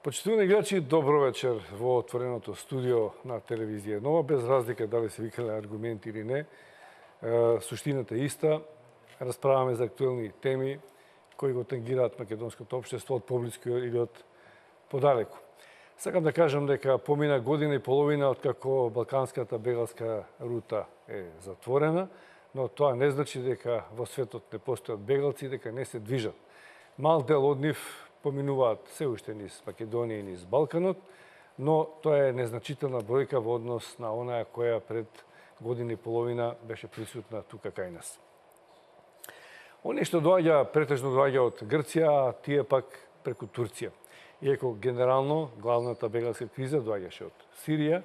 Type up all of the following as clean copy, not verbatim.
Почитувани играчи, добро вечер во отвореното студио на телевизија Нова, без разлика дали се викале аргументи или не. Суштината е иста. Расправаме за актуелни теми кои го тангираат македонското општество од поблиску или од подалеку. Сакам да кажам дека помина година и половина откако балканската бегалска рута е затворена, но тоа не значи дека во светот не постојат бегалци, дека не се движат. Мал дел од нив поминуваат се уште низ Македонија и низ Балканот, но тоа е незначителна бројка во однос на онаја која пред година и половина беше присутна тука кај нас. Оние што доаѓа, претежно доаѓа од Грција, а тие пак преку Турција. Иако генерално главната бегалска криза доаѓаше од Сирија,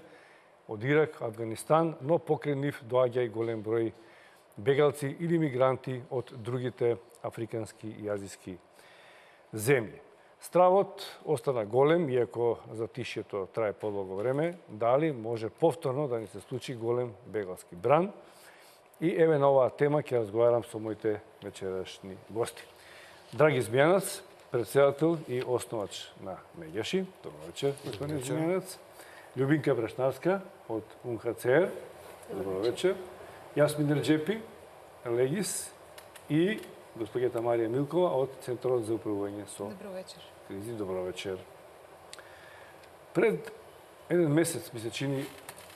од Ирак, Афганистан, но покрај нив доаѓа и голем број бегалци или мигранти од другите африкански и азиски земји. Стравот остана голем, иако затишјето трае подолго време, дали може повторно да ни се случи голем бегалски бран. И еве на оваа тема ќе разговарам со моите вечерашни гости. Драги Змјанац, председател и основач на Меѓаши. Добро вечер, господин Змјанац. Љубинка Брашнарска од УНХЦР. Добро вечер. Јасмин Ерџепи, Легис и госпоѓата Марија Милкова од Центарот за управување со кризи. Добро вечер. Пред еден месец, ми се чини,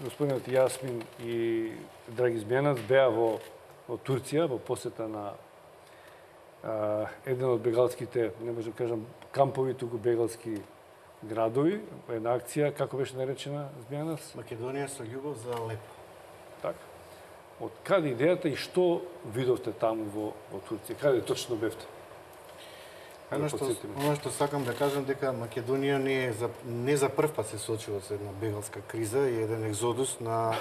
господинот Јасмин и драги Змјанац беа во Турција, во посета на еден од бегалските, не можам да кажам кампови, туку бегалски градови, една акција, како беше наречена, Змјанац? Македонија со љубов за Алепо. Така. Од каде идејата и што видовте таму во Турција? Каде точно бевте? Оно што сакам да кажам дека Македонија не за прв пат се соочува со една бегалска криза и еден екзодус на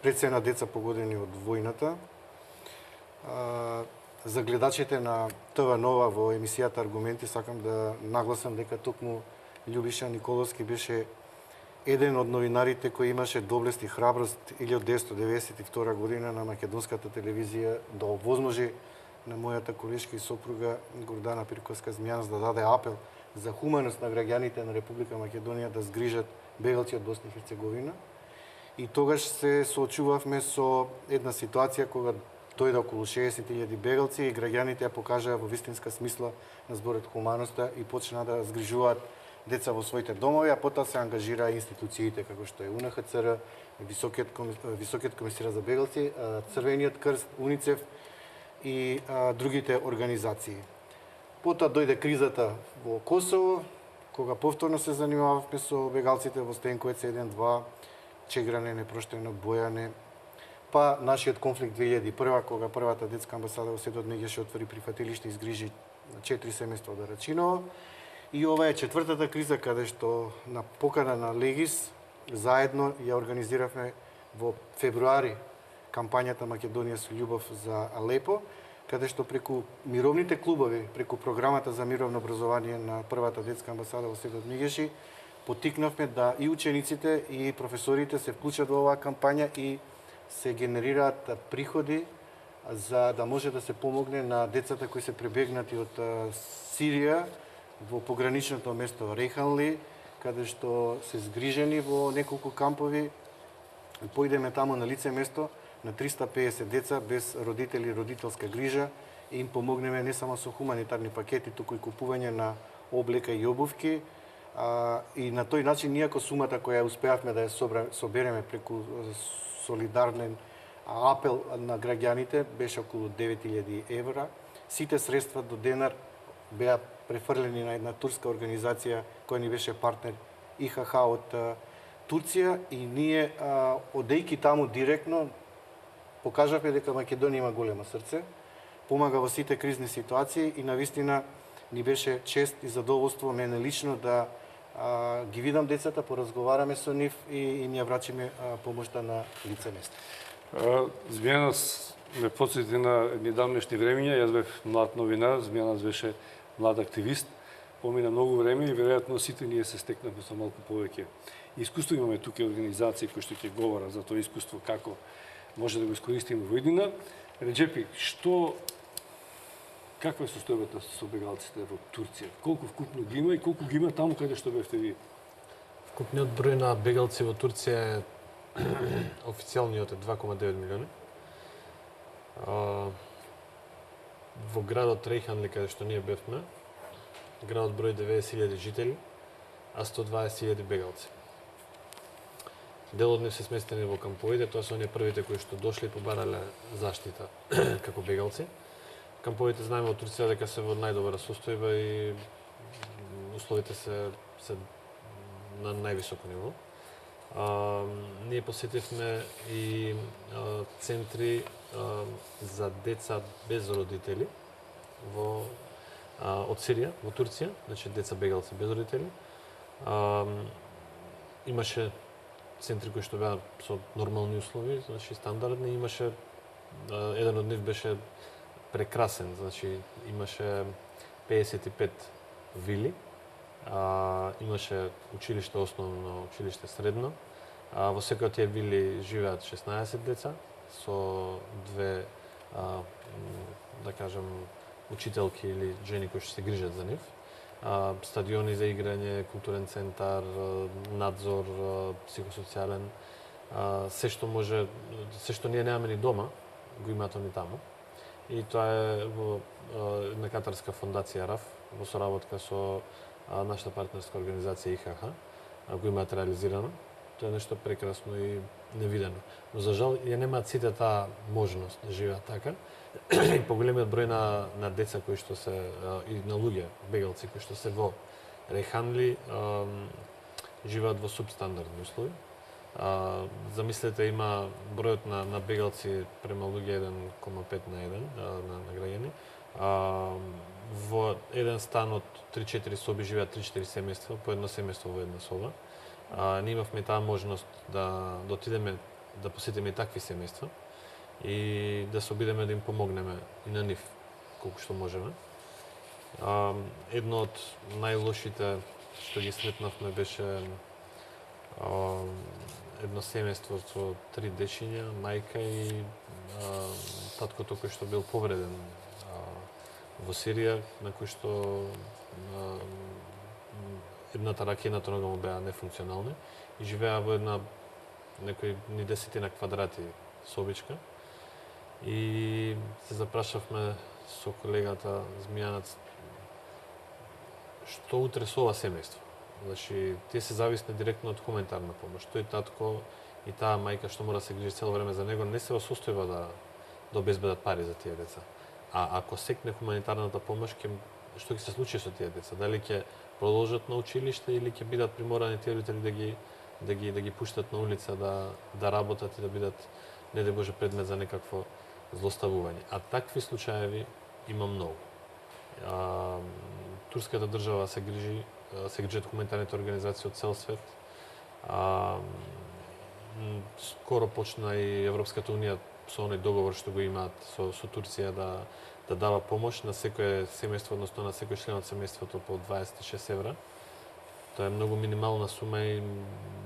прецена деца погодени од војната. За гледачите на ТВ Нова во емисијата Аргументи сакам да нагласам дека токму Љубиша Николовски беше еден од новинарите кој имаше доблест и храброст 1992 година на македонската телевизија да овозможи на мојата колешка и сопруга Гордана Пирковска Змјанац да даде апел за хуманост на граѓаните на Република Македонија да згрижат бегалци од Босна и Херцеговина. И тогаш се соочувавме со една ситуација кога дојде околу 60.000 бегалци и граѓаните ја покажаа во вистинска смисла на зборот хуманоста и почнаа да згрижуваат деца во своите домови, а потоа се ангажираа институциите како што е УНХЦР, Високиот комисар за бегалци, Црвениот крст, УНИЦЕФ и другите организации. Потоа дојде кризата во Косово, кога повторно се занимававме со бегалците во Стенковец 1-2, Чегране, Непроштено, Бојане, па нашиот конфликт 2001, кога првата детска амбасада во Светот Меѓаши отвори прифатилиште и згрижи 4 семејства од Рачиново. И ова е четвртата криза каде што на покана на Легис заедно ја организиравме во февруари кампањата Македонија со љубов за Алепо, каде што преку мировните клубови, преку програмата за мировно образование на првата детска амбасада во Светот Меѓаши, потикнавме да и учениците и професорите се вклучат во оваа кампања и се генерираат приходи за да може да се помогне на децата кои се пребегнати од Сирија во пограничното место Рейханли, каде што се згрижени во неколку кампови. Поидеме таму на лице место на 350 деца без родители и родителска грижа и им помогнеме не само со хуманитарни пакети, туку и купување на облека и обувки. И на тој начин, иако сумата која успеавме да ја собереме преку солидарен апел на граѓаните беше околу 9000 евра, сите средства до денар беа префрлени на една турска организација која ни беше партнер ИХХ од Турција и ние, одејки таму директно, покажавме дека Македонија има големо срце, помага во сите кризни ситуации и навистина ни беше чест и задоволство мене лично да ги видам децата, поразговараме со нив и им ја врачиме помошта на лице место. Змјанац ме подсети на недавнешни времиња, јас бев млад новинар, Змјанац беше млад активист, помина многу време и веројатно сите ние се стекнавме со малку повеќе искуство. Имаме тука организации кои што ќе говорат за тоа искуство, како може да го искористиме во иднина. Реџепи, каква е состојбата со бегалците во Турција? Колку вкупно ги има и колку ги има таму каде што бевте ви? Вкупниот број на бегалци во Турција е официјалниот е 2,9 милиони. Во градот Рейханли, каде што ние бевме, градот број 90.000 жители, а 120.000 бегалци. Дел од нив се сместени во камповите, тоа се оние првите кои што дошле и побарале заштита како бегалци. Камповите знаеме во Турција дека се во најдобра состојба и условите се на највисоко ниво. Ние посетивме и центри за деца без родители од Сирија, во Турција, значи деца бегалци без родители. Имаше центри кои што беа со нормални услови, значи стандардни, имаше еден од нив беше прекрасен, значи имаше 55 вили, имаше училиште основно, училиште средно. Во секој од тие вили живеат 16 деца со две да кажем учителки или жени кои што се грижат за нив. Стадиони за играње, културен центар, надзор, психосоцијален, се што може, се што ние немаме ни дома, го имаат они таму. И тоа е во една катарска фондација РАФ, во соработка со нашата партнерска организација ИХХ, го имаат реализирано. Тоа е нешто прекрасно и невидено. Но за жал ја немаат сите таа можност да живеат така. И поголемиот број на деца кои што се и на луѓе бегалци кои што се во Рейханли живеат во субстандардни услови. Замислете, има бројот на бегалци према луѓе 1,5 на 1 на граѓани. Во еден стан од 3-4 соби живеат 3-4 семејства, по едно семејство во една соба. Ние имавме таа можност да отидеме да посетиме и такви семејства и да се обидеме да им помогнеме и на нив колку што можеме. Едно од најлошите што ги сретнавме беше едно семејство со 3 дечиња, мајка и таткото кој што бил повреден во Сирија, на кој што едната рака и едната нога му беа нефункционални и живеа во една некои ни 10 квадрати собичка. И се запрашавме со колегата Змијанац што утре со ова семејство. Значи, тие се зависни директно од хуманитарна помош. Тој татко и таа мајка што мора да се грижи цело време за него, не се во состојба да обезбедат пари за тие деца. А ако секне хуманитарната помош, што ќе се случи со тие деца? Дали ќе продолжат на училиште или ќе бидат приморани тие родители да ги пуштат на улица да работат и да бидат не да Боже предмет за некакво злоставување. А такви случаеви има многу. Турската држава се грижат хуманитарните организации од цел свет. Скоро почна и Европската унија со оној договор што го имаат со Турција да дава помош на секое семејство, односно на секој член од семејството по 26 евра. Тоа е многу минимална сума и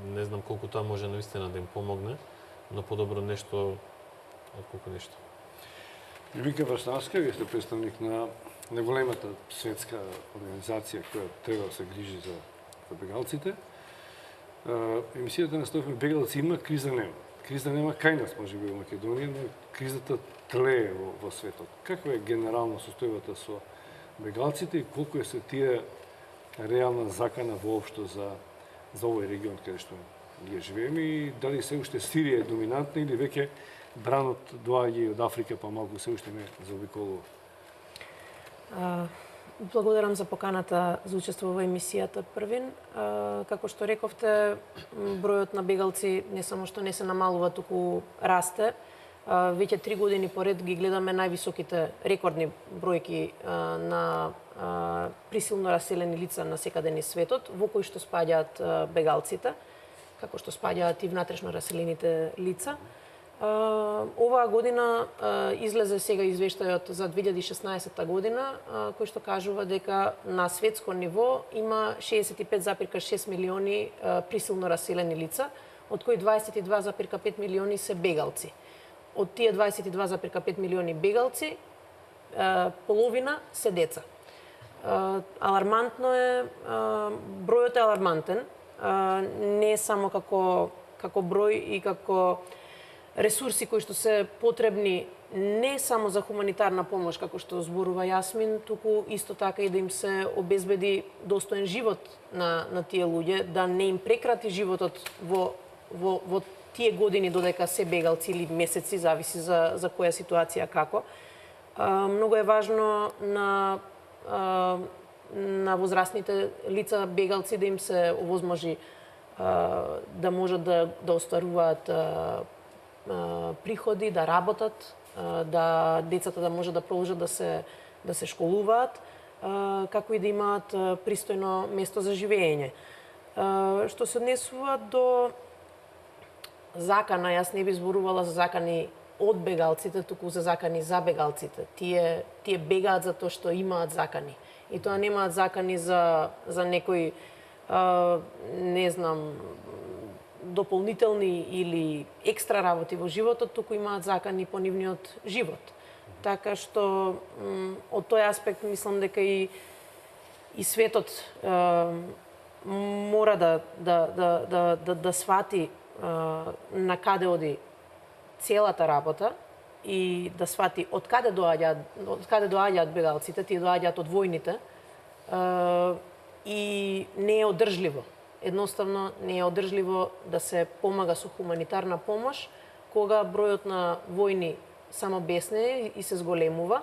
не знам колку тоа може наистина да им помогне, но подобро нешто отколку ништо. Вика Вашнарска, вие сте представник на најголемата светска организација која треба да се грижи за бегалците. Емисијата на Стофен бегалци има, криза нема. Криза нема кај нас, може би, во Македонија, но кризата тлее во светот. Каква е генерално состојбата со бегалците и колку е се тие реална закана воопшто за овој регион каде што ги живееме и дали се уште Сирија е доминантна или веќе бранот доаѓа од Африка, па малку се уште не заобиколува? Благодарам за поканата за учество во емисијата првин. Како што рековте, бројот на бегалци не само што не се намалува, туку расте. Веќе 3 години поред ги гледаме највисоките рекордни бројки на присилно раселени лица на секаде низ светот, во кои што спаѓаат бегалците, како што спаѓаат и внатрешно раселените лица. Оваа година излезе сега извештајот за 2016 година, кој што кажува дека на светско ниво има 65,6 милиони присилно раселени лица, од кои 22,5 милиони се бегалци. Од тие 22,5 милиони бегалци, половина се деца. Алармантно е, бројот е алармантен, не само како број и како ресурси кои што се потребни не само за хуманитарна помош, како што зборува Јасмин, туку исто така и да им се обезбеди достоен живот на тие луѓе, да не им прекрати животот во тие години додека се бегалци или месеци, зависи за која ситуација како. Многу е важно на возрастните лица бегалци да им се овозможи да можат да остваруваат приходи, да работат, да децата да можат да продолжат да се школуваат, како и да имаат пристојно место за живење. Што се однесува до закана, јас не би зборувала за закани од бегалците, туку за закани за бегалците. Тие бегаат за тоа што имаат закани. И тоа немаат закани за некои, не знам, дополнителни или екстра работи во животот, туку имаат закани по нивниот живот. Така што од тој аспект мислам дека и светот мора да свати на каде оди целата работа и да свати од каде доаѓаат бегалците, тие доаѓаат од војните и не е одржливо. Едноставно не е одржливо да се помага со хуманитарна помош кога бројот на војни само бесне и се зголемува.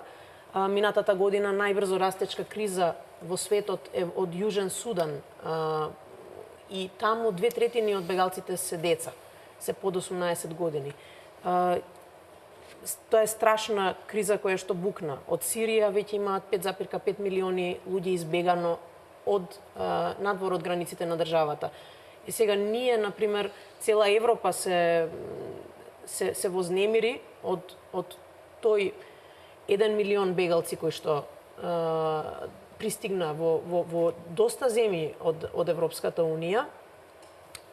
Минатата година најбрзо растечка криза во светот е од Јужен Судан и таму 2/3 од бегалците се деца, се под 18 години. Тоа е страшна криза која што букна. Од Сирија веќе имаат 5,5 милиони луѓе избегано надвор од границите на државата. И сега ние, например, цела Европа се вознемири од тој 1 милион бегалци кои што пристигна во доста земји од Европската Унија,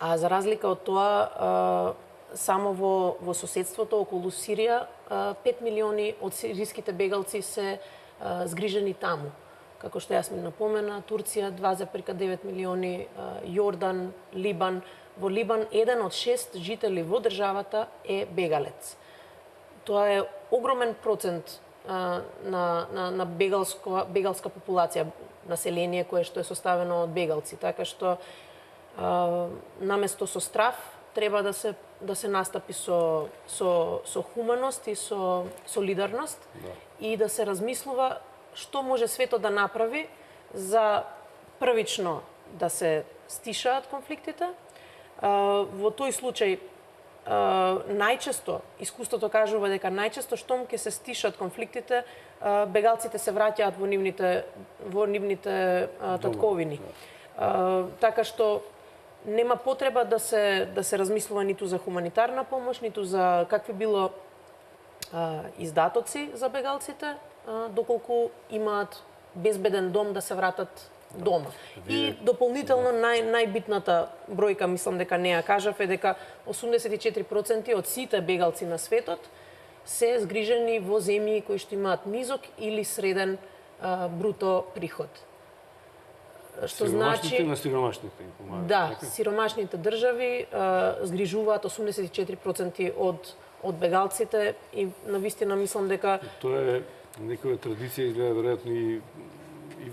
а за разлика од тоа, само во соседството околу Сирија 5 милиони од сириските бегалци се згрижени таму. Како што јас ми напомена, Турција 2,9 милиони, Јордан, Либан. Во Либан 1 од 6 жители во државата е бегалец. Тоа е огромен процент на бегалска популација, население кое што е составено од бегалци. Така што наместо со страф треба да се настапи со хуманост и со солидарност и да се размислува што може светот да направи за првично да се стишаат конфликтите. Во тој случај најчесто искуството кажува дека најчесто штом ќе се стишат конфликтите, бегалците се враќаат во нивните татковини. Така што нема потреба да се размислува ниту за хуманитарна помош, ниту за какви било издатоци за бегалците, доколку имаат безбеден дом да се вратат дома. И дополнително најбитната бројка, мислам дека не ја кажав, е дека 84% од сите бегалци на светот се згрижени во земји кои што имаат низок или среден бруто приход. Што значи на сиромашните. Да, сиромашните држави згрижуваат 84% од бегалците и навистина мислам дека тоа е некоја традиција, изгледа веројатно и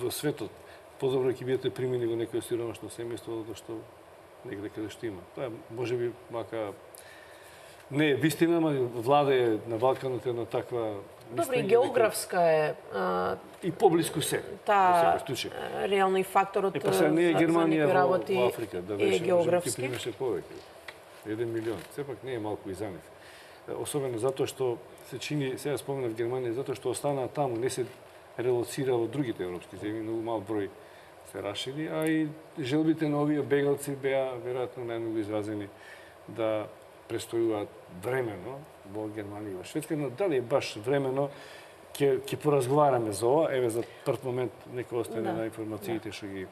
во светот. Подобро ќе бидете примени во некој сиромашно семејство, затоа што некаде каде што има. Тоа можеби мака не е вистина, ама влада е на Балканот една таква. Добро, и географска е. И поблиску се. Таа реално и факторот па се не е Германија во Африка, да беше географски. Примеше повеќе. 1 милион. Сепак не е малку и за нив. Особено затоа што се чини, сега споменав Германија, затоа што останаа таму, не се релоцира во другите европски земји, многу мал број се рашили, а и желбите на овие бегалци беа веројатно најмногу изразени да престојуваат времено во Германија и во Шведска, но дали е баш времено, ќе поразговараме за ова. Еве за прв момент нека остане на информациите што ги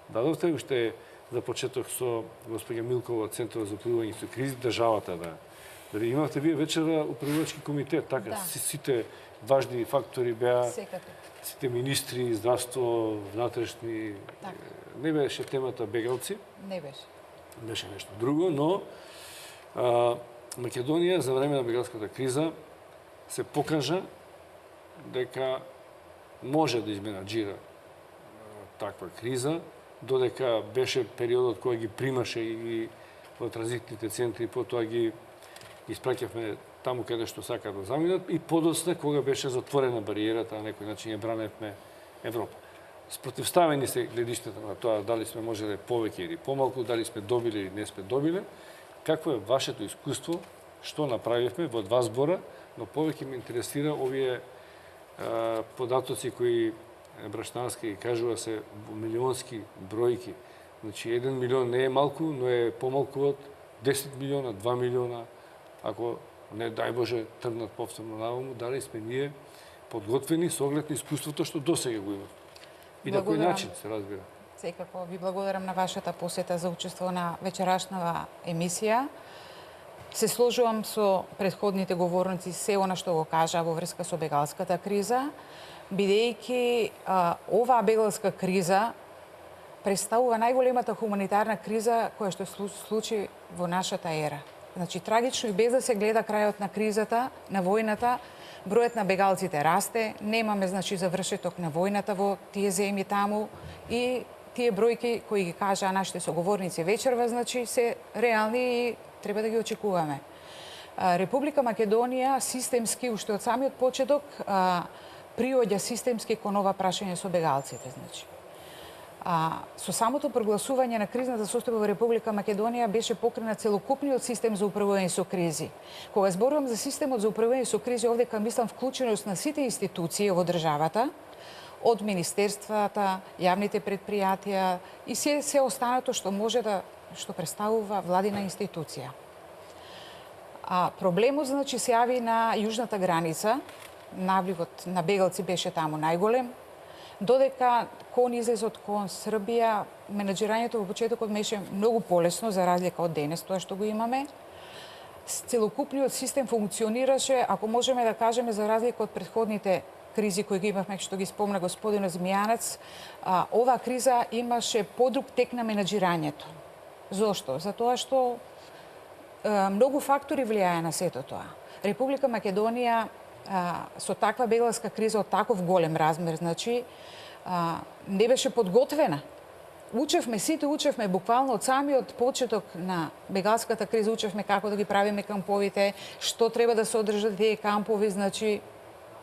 дадовте. Уште за почеток со господја Милкова, Центарот за управување со кризи, државата Дали имавте вие вечера управувачки комитет, така? Да. Сите важни фактори беа, Секако. сите министри, здравство, внатрешни... Така. Не беше темата бегалци, Не беше. беше нешто друго, но Македонија за време на бегалската криза се покажа дека може да изменаџира таква криза, додека беше периодот кога ги примаше и во транзитните центри, потоа ги испраќавме таму каде што сака да заминат и подоцна кога беше затворена бариерата, на некој начин ја браневме Европа. Спротивставени се гледиштата на тоа дали сме можеле повеќе или помалку, дали сме добили или не сме добиле. Какво е вашето искуство, што направивме во два збора, но повеќе ме интересира овие податоци кои Браштански кажува се милионски бројки. Значи 1 милион не е малку, но е помалку од 10 милиона, 2 милиона. Ако не дај Боже тргнат повторно наваму, дали сме ние подготвени со оглед на искуството што досега го имаме. И на кој начин се разбира. Секако ви благодарам на вашата посета за учество на вечерашнава емисија. Се сложувам со претходните говорници се она што го кажа во врска со бегалската криза, бидејќи оваа бегалска криза представува најголемата хуманитарна криза која што случи во нашата ера. Значи, трагично и без да се гледа крајот на кризата, на војната, бројот на бегалците расте, немаме, значи, завршеток на војната во тие земји таму и тие бројки кои ги кажаа нашите соговорници вечерва, значи, се реални и треба да ги очекуваме. Република Македонија системски, уште од самиот почеток, приоѓа системски кон ова прашање со бегалците, значи. Со самото прогласување на кризната состојба во Република Македонија беше покренат целокупниот систем за управување со кризи. Кога зборувам за системот за управување со кризи, овде мислам вклученост на сите институции во државата, од министерствата, јавните предпријатија и се останато што може што представува владина институција. Проблемот, значи, се јави на јужната граница, навливот на бегалци беше таму најголем, додека кон излезот кон Србија, менаџирањето во почетокот беше многу полесно за разлика од денес, тоа што го имаме. Целокупниот систем функционираше, ако можеме да кажеме, за разлика од претходните кризи кои ги имавме, што ги спомна господинот Змијанец, оваа криза имаше подруг тек на менаџирањето. Зошто? Затоа што многу фактори влијае на сето тоа. Република Македонија со таква бегалска криза од таков голем размер, значи, не беше подготвена. Сите учевме буквално од самиот почеток на бегалската криза, учевме како да ги правиме камповите, што треба да се одржат тие кампови, значи,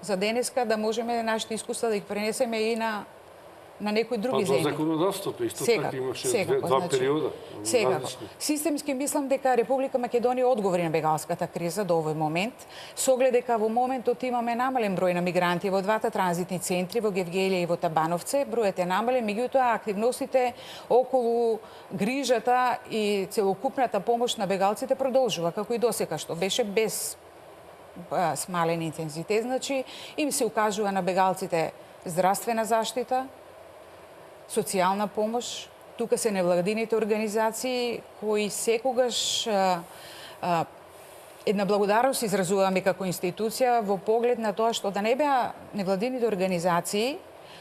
за денеска да можеме нашите искуства да ги пренесеме и на некои други земји. Па законодавството исто така имаше два периода. Секако. Системски мислам дека Република Македонија одговори на бегалската криза до овој момент, со оглед дека во моментот имаме намален број на мигранти во двата транзитни центри, во Гевгелија и во Табановце, бројот е намален, меѓутоа активностите околу грижата и целокупната помош на бегалците продолжува како и досега, што беше без смален интензитет, значи им се укажува на бегалците здравствена заштита, социјална помош. Тука се невладините организации кои секогаш една благодарност изразуваме како институција во поглед на тоа што да не беа невладините организации,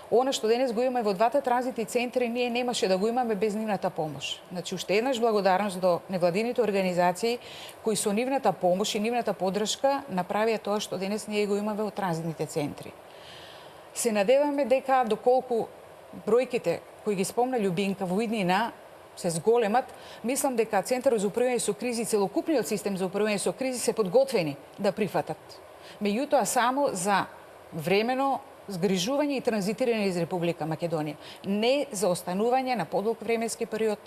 она што денес го имаме во двата транзитни центри, ние немаше да го имаме без нивната помош. Значи, уште еднаш благодарност до невладините организации кои со нивната помош и нивната поддршка направија тоа што денес ние го имаме во транзитните центри. Се надеваме дека доколку бројките кои ги спомна Љубинка во иднина се зголемат, мислам дека Центарот за управување со кризи и целокупниот систем за управување со кризи се подготвени да прифатат. Меѓутоа само за времено згрижување и транзитирање из Република Македонија, не за останување на подолг временски период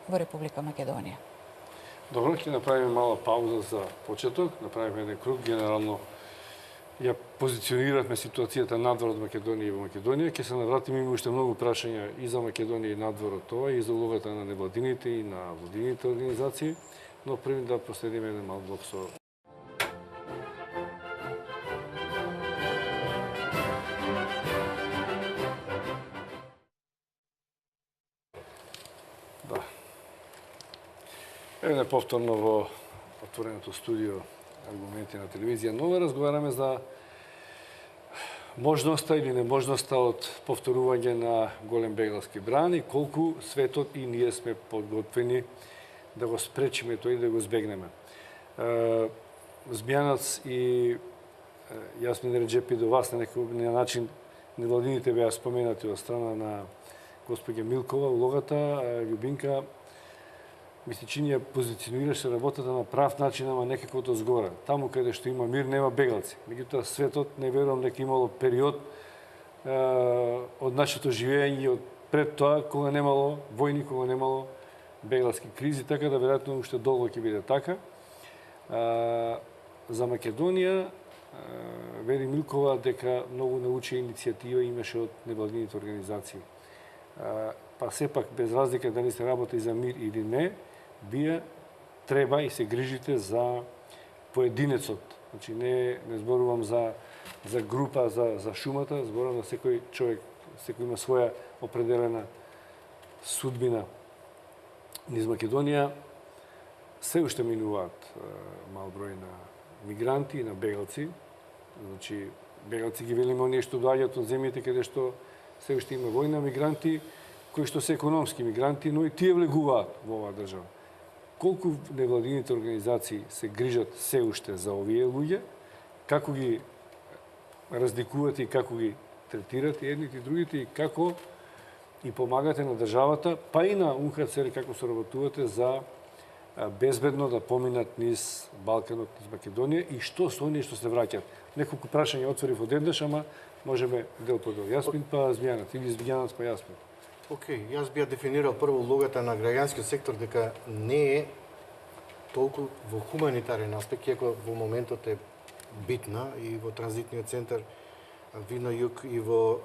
во Република Македонија. Добро, ќе направиме мала пауза за почеток, направиме еден круг, генерално ја позициониравме ситуацијата надвор од Македонија и во Македонија. Ќе се навратиме, има уште многу прашања и за Македонија и надвор од тоа, и за улогата на невладините и на владините организации, но први да проследиме еден мал блок со... Да. Еве повторно во отвореното студио Аргументи на телевизија Нова разговараме за можноста или неможноста од повторување на голем бегалски бран и колку светот и ние сме подготвени да го спречиме тој и да го избегнеме. Змјанац и Јасмин Реджепи до вас на некој начин невладините беа споменати од страна на госпоѓа Милкова, улогата, Љубинка ми се чини ја позиционираше работата на прав начин, ама некако од згора. Таму каде што има мир, нема бегалци. Меѓутоа, светот не верувам дека имало период од нашето живење од пред тоа, кога немало војни, кога немало бегалски кризи, така да веројатно уште долго ќе биде така. За Македонија, Вери Милкова дека многу научи иницијатива имаше од невладините организации. Па сепак, без разлика дали се работи за мир или не, вие треба и се грижите за поединецот. Значи, не зборувам за група, за шумата, зборувам за секој човек, секој има своја определена судбина. Низ Македонија се уште минуваат мал број на мигранти и на бегалци. Значи, бегалци ги велиме оние што доаѓаат од земјите каде што се уште има војна, мигранти кои што се економски мигранти, но и тие влегуваат во оваа држава. Колку невладините организации се грижат се уште за овие луѓе, како ги разликувате и како ги третирате едните и другите и како и помагате на државата, па и на УНХЦР како соработувате за безбедно да поминат низ Балканот, низ Македонија и што со оние што се враќаат. Неколку прашања отворив одеднаш, ама можеме дел по дел. Јасмин па Змјанац, или Змјанац па Јасмин. Океј, јас би ја дефинирал прво улогата на граѓанскиот сектор дека не е толку во хуманитарен аспект, иако во моментот е битна и во транзитниот центар Вино Југ и во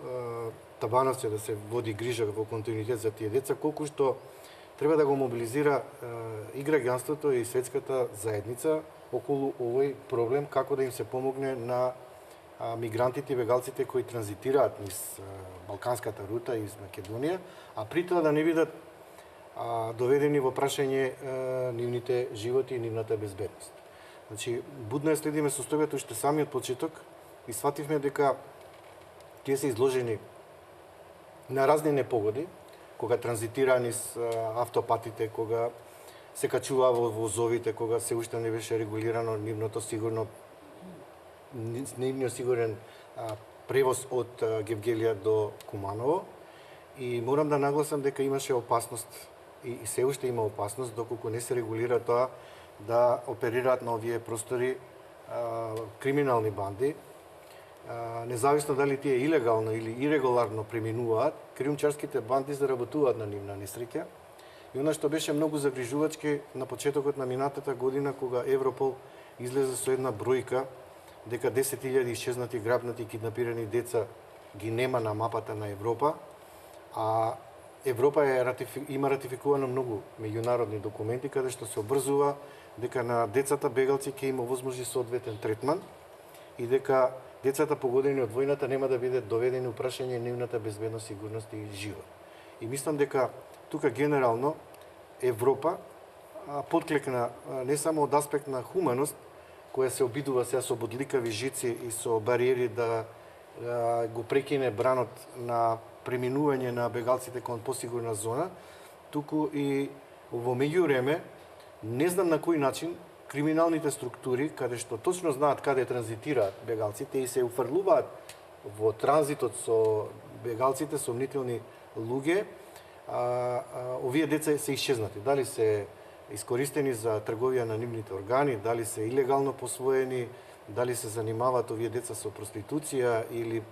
Табановци да се води грижа во континуитет за тие деца, колку што треба да го мобилизира и граѓанството и светската заедница околу овој проблем, како да им се помогне на мигрантите и бегалците кои транзитираат низ Балканската рута и из Македонија, а при тоа да не бидат доведени во прашање нивните животи и нивната безбедност. Значи, будно ја следиме состојбето уште самиот почеток и свативме дека тие се изложени на разни непогоди, кога транзитира низ автопатите, кога се качува во возовите, кога се уште не беше регулирано нивното сигурен превоз од Гевгелија до Куманово. И морам да нагласам дека имаше опасност и се уште има опасност доколку не се регулира тоа да оперираат на овие простори криминални банди. Независно дали тие илегално или ирегуларно преминуваат, криумчарските банди заработуваат на нивна несреќа. И она што беше многу загрижувачки на почетокот на минатата година, кога Европол излезе со една бројка дека 10.000 исчезнати, грабнати и киднапирани деца ги нема на мапата на Европа, а Европа има ратификувано многу меѓународни документи каде што се обврзува дека на децата бегалци ќе има возможни соодветен третман и дека децата погодени од војната нема да бидат доведени у прашање нивната безбедност, сигурност и живот. И мислам дека тука генерално Европа подклекна не само од аспект на хуманост, која се обидува сега со бодликави жици и со бариери да го прекине бранот на преминување на бегалците кон посигурна зона, туку и во меѓувреме не знам на кој начин криминалните структури, каде што точно знаат каде транзитираат бегалците и се уфрлуваат во транзитот со бегалците, сомнителни луѓе, овие деца се исчезнати. Дали се искористени за трговија на нивните органи, дали се илегално посвоени, дали се занимаваат овие деца со проституција или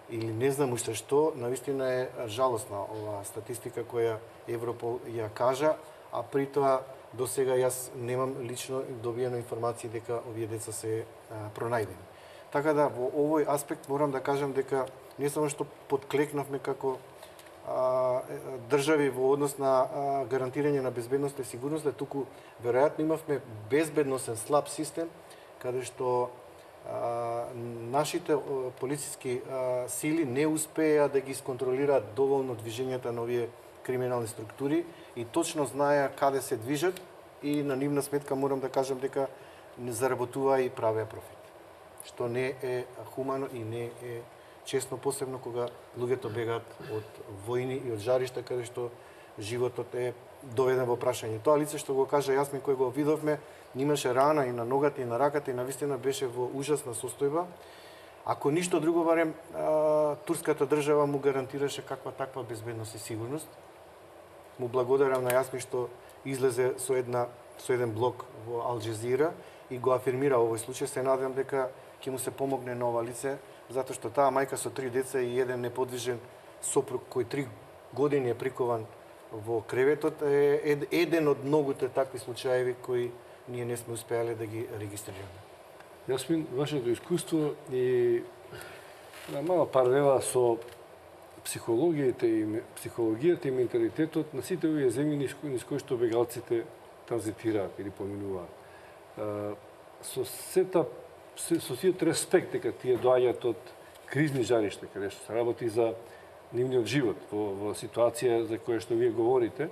не знам уште што, навистина е жалосна оваа статистика која Европол ја кажа, а при тоа до сега јас немам лично добиено информации дека овие деца се пронајдени. Така да во овој аспект морам да кажам дека не само што подклекнавме како држави во однос на гарантирање на безбедност и сигурност, туку веројатно имавме безбедносен слаб систем каде што нашите полициски сили не успеа да ги исконтролираат доволно движењата на овие криминални структури и точно знаеа каде се движат и на нивна сметка морам да кажам дека не заработуваа и правеа профит. Што не е хумано и не е честно, посебно кога луѓето бегаат од војни и од жаришта каде што животот е доведен во прашање. Тоа лице што го кажа Јасмин кој го видовме, имаше рана и на ногата и на раката и навистина беше во ужасна состојба. Ако ништо друго, барем турската држава му гарантираше каква таква безбедност и сигурност. Му благодарам на Јасмин што излезе со еден блог во Ал Джезира и го афирмира овој случај. Се надевам дека ќе му се помогне на ова лице, затоа што таа мајка со 3 деца и еден неподвижен сопруг кој 3 години е прикован во креветот е еден од многуте такви случаеви кои ние не сме успеале да ги регистрираме. Јасмин, вашето искуство и на мала паралела со психологијата и менталитетот на сите овие земји низ кои што бегалците транзитираат или поминуваат. Со сите респект дека тие доаѓаат од кризни жаришта, каде што се работи за нивниот живот во ситуација за која што вие говорите,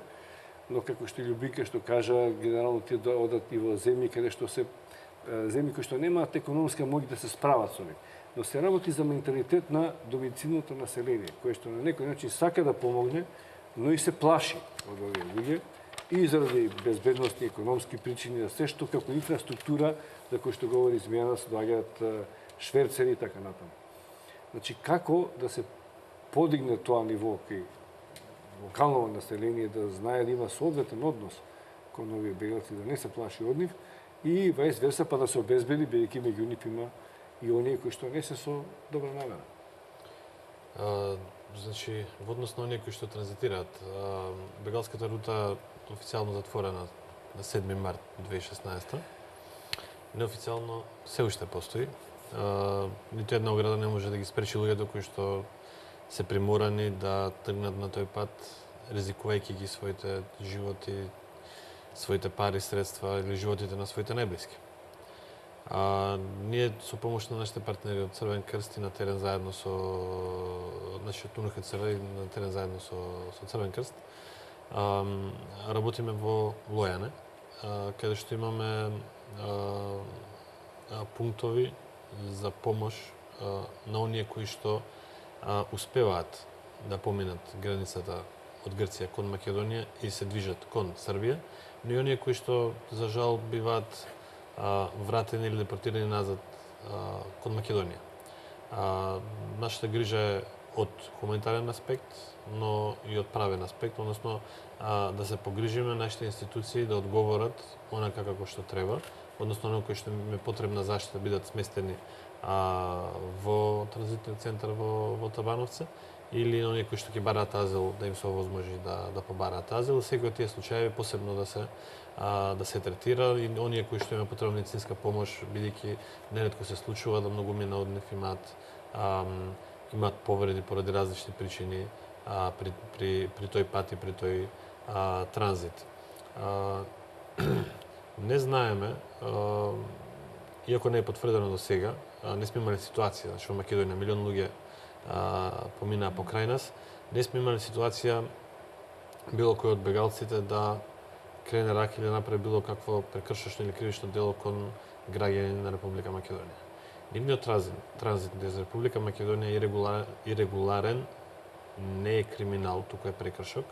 но како што Љубика што кажа, генерално тие одат и во земји каде што се земји кои што немаат економска моќ да се справат со нив. Но се работи за менталитет на домицилното население, кое што на некој начин сака да помогне, но и се плаши од овие луѓе и заради безбедностни економски причини, за се што како инфраструктура, за кој што говори Змејана, се доаѓаат шверцери и така натаму. Значи, како да се подигне тоа ниво кај локално население, да знае да има соодветен однос кон овие бегалци, да не се плаши од нив, и вајс верса па да се обезбеди, бидејќи меѓу нив има и оние кои што не се со добра намера. Значи, во однос на оние кои што транзитираат, бегалската рута официјално затворена на 7 март 2016. Неофицијално се уште постои. Ниту една ограда не може да ги спречи луѓето кои што се приморани да тргнат на тој пат, ризикувајќи ги своите животи, своите пари, средства или животите на своите најблиски. Ние со помош на нашите партнери од Црвен крст и на терен заедно со нашиот УНХЦР и на терен заедно со Црвен крст работиме во Лојане, каде што имаме пунктови за помош на оние кои што успеваат да поминат границата од Грција кон Македонија и се движат кон Србија, но и оние кои што за жал биваат вратени или депортирани назад кон Македонија. Нашата грижа е од хуманитарен аспект, но и од правен аспект, односно да се погрижиме нашите институции да одговорат онака како што треба, односно оние кои што им е потребна заштита бидат сместени во транзитниот центар во Табановце, или оние кои што ќе бараат азил да им се овозможи да побараат азил. Секој од тие случаи посебно да се третира и оние кои што има потребна медицинска помош, бидејќи неретко се случува да многумина од нив имаат повреди поради различни причини при тој пат и при тој транзит. Не знаеме, иако не е потврдено до сега, не сме имали ситуација, значи во Македонија милион луѓе поминаа покрај нас, не сме имали ситуација било кој од бегалците да крене рака или направи било какво прекршочно или кривично дело кон граѓани на Република Македонија. Нивниот транзит низ Република Македонија е ирегуларен, не е криминал, туку е прекршок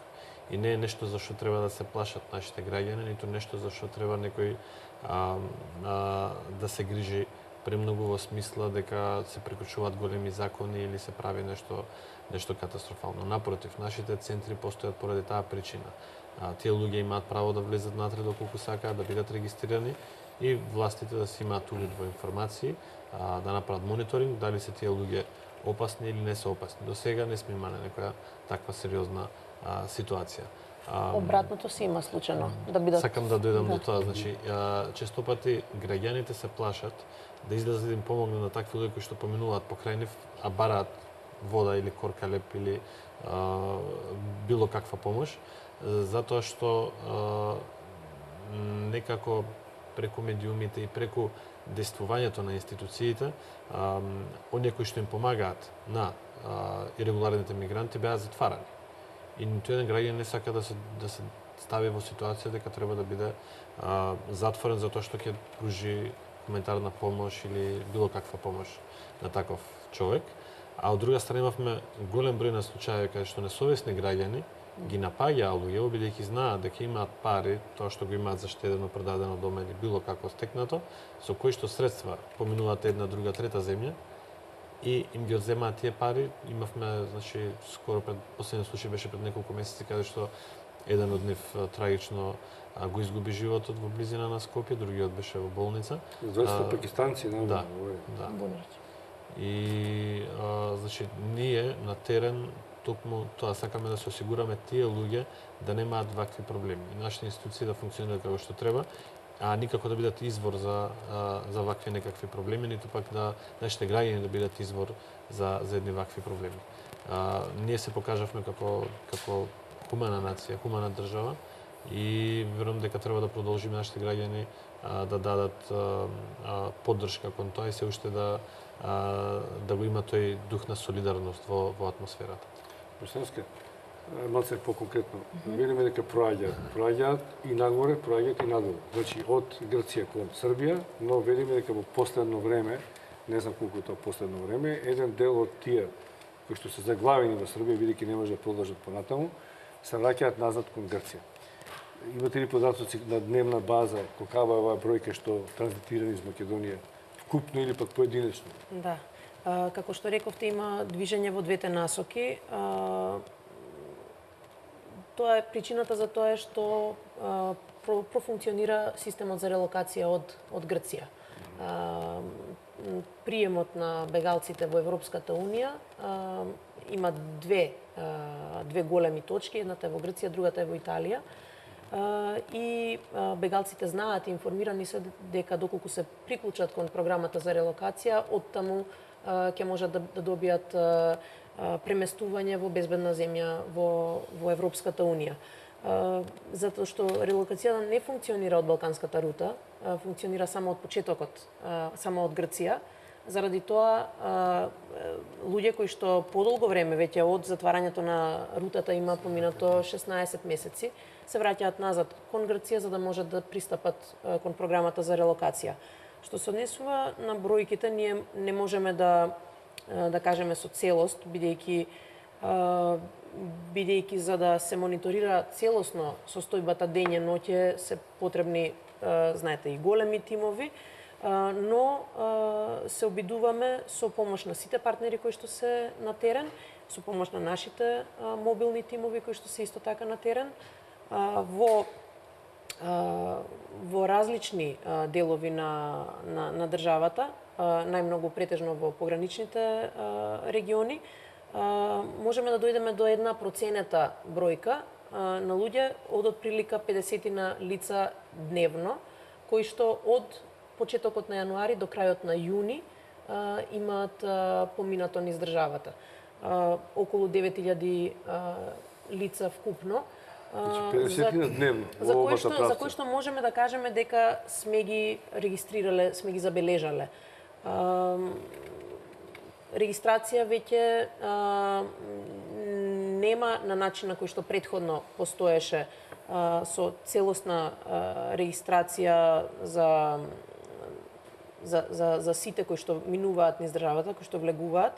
и не е нешто за што треба да се плашат нашите граѓани, ниту нешто за што треба некој да се грижи премногу во смисла дека се прекршуваат големи закони или се прави нешто катастрофално. Напротив, нашите центри постојат поради таа причина. Тие луѓе имаат право да влезат натре доколку сакаат, да бидат регистрирани и властите да си имаат увид во информации, да направат мониторинг дали се тие луѓе опасни или не се опасни. До сега не сме имале некоја таква сериозна ситуација. Обратното се има случајно да бидат. Сакам да дојдам до тоа, значи често пати граѓаните се плашат да излезат да им помогнат на такви луѓе кои што поминуваат покрај нив, а бараат вода или корка леп или било каква помош, затоа што некако преку медиумите и преку действувањето на институциите, оние кои што им помагаат на ирегуларните мигранти беа затварани. И ниту еден граѓанин не сака да се стави во ситуација дека треба да биде затворен затоа што ќе пружи хуманитарна помош или било каква помош на таков човек. А од друга страна имавме голем број на случаи каде што несовесни граѓани ги напаѓаа луѓе, бидејќи знаат дека имаат пари, тоа што го имаат заштедено, продадено дома или било како стекнато, со кои што средства поминуваат една, друга, трета земја и им ги одземаат тие пари. Имавме, значи, скоро пред последниот случај беше пред неколку месеци каде што еден од нив трагично го изгуби животот во близина на Скопје, другиот беше во болница. 200 пакистанци, да. И значи ние на терен токму тоа сакаме да се осигураме тие луѓе да немаат вакви проблеми. И нашите институции да функционираат како што треба, а никако да бидат извор за вакви некакви проблеми, ниту пак да нашите граѓани да бидат извор за едни вакви проблеми. Ние се покажавме како хумана нација, хумана држава и верувам дека треба да продолжиме нашите граѓани да дадат поддршка кон тоа и се уште да го има тој дух на солидарност во атмосферата. Босанска, малце по-конкретно. Видиме дека проаѓаат и нагоре, проаѓаат и надолу. Значи, од Грција кон Србија, но видиме дека во последно време, не знам колку е тоа последно време, еден дел од тие кои што се заглавени во Србија, бидејќи не може да продолжат понатаму, се враќаат назад кон Грција. Имате ли податоци на дневна база, колкава е оваа бројка што транзитирани из Македонија, вкупно или пак поединечно? Да. Како што рековте, има движење во двете насоки. Тоа е причината за тоа што профункционира системот за релокација од Грција. Приемот на бегалците во Европската Унија има две големи точки, едната е во Грција, другата е во Италија. И бегалците знаат и информирани се дека доколку се приклучат кон програмата за релокација, оттаму ќе можат да добијат преместување во безбедна земја во Европската Унија. Затоа што релокацијата не функционира од Балканската рута, функционира само од почетокот, само од Грција. Заради тоа, луѓе кои што подолго време, веќе од затварањето на рутата има поминато 16 месеци, се враќаат назад кон Грција за да можат да пристапат кон програмата за релокација. Што се однесува на бројките, ние не можеме да кажеме со целост, бидејќи за да се мониторира целосно состојбата дење ноќе се потребни, знаете, и големи тимови, но се обидуваме со помош на сите партнери кои што се на терен, со помош на нашите мобилни тимови кои што се исто така на терен, во различни делови на државата, најмногу претежно во пограничните региони, можеме да дојдеме до една проценета бројка на луѓе од отприлика 50 на лица дневно, кои што од почетокот на јануари до крајот на јуни имаат поминато низ државата. Околу 9000 лица вкупно. Значи 50 дневно во обата правца. За кои што можеме да кажеме дека сме ги регистрирале, сме ги забележале. Регистрација веќе нема на начин на кој што претходно постоеше со целосна регистрација за сите кои што минуваат низ државата, кои што влегуваат.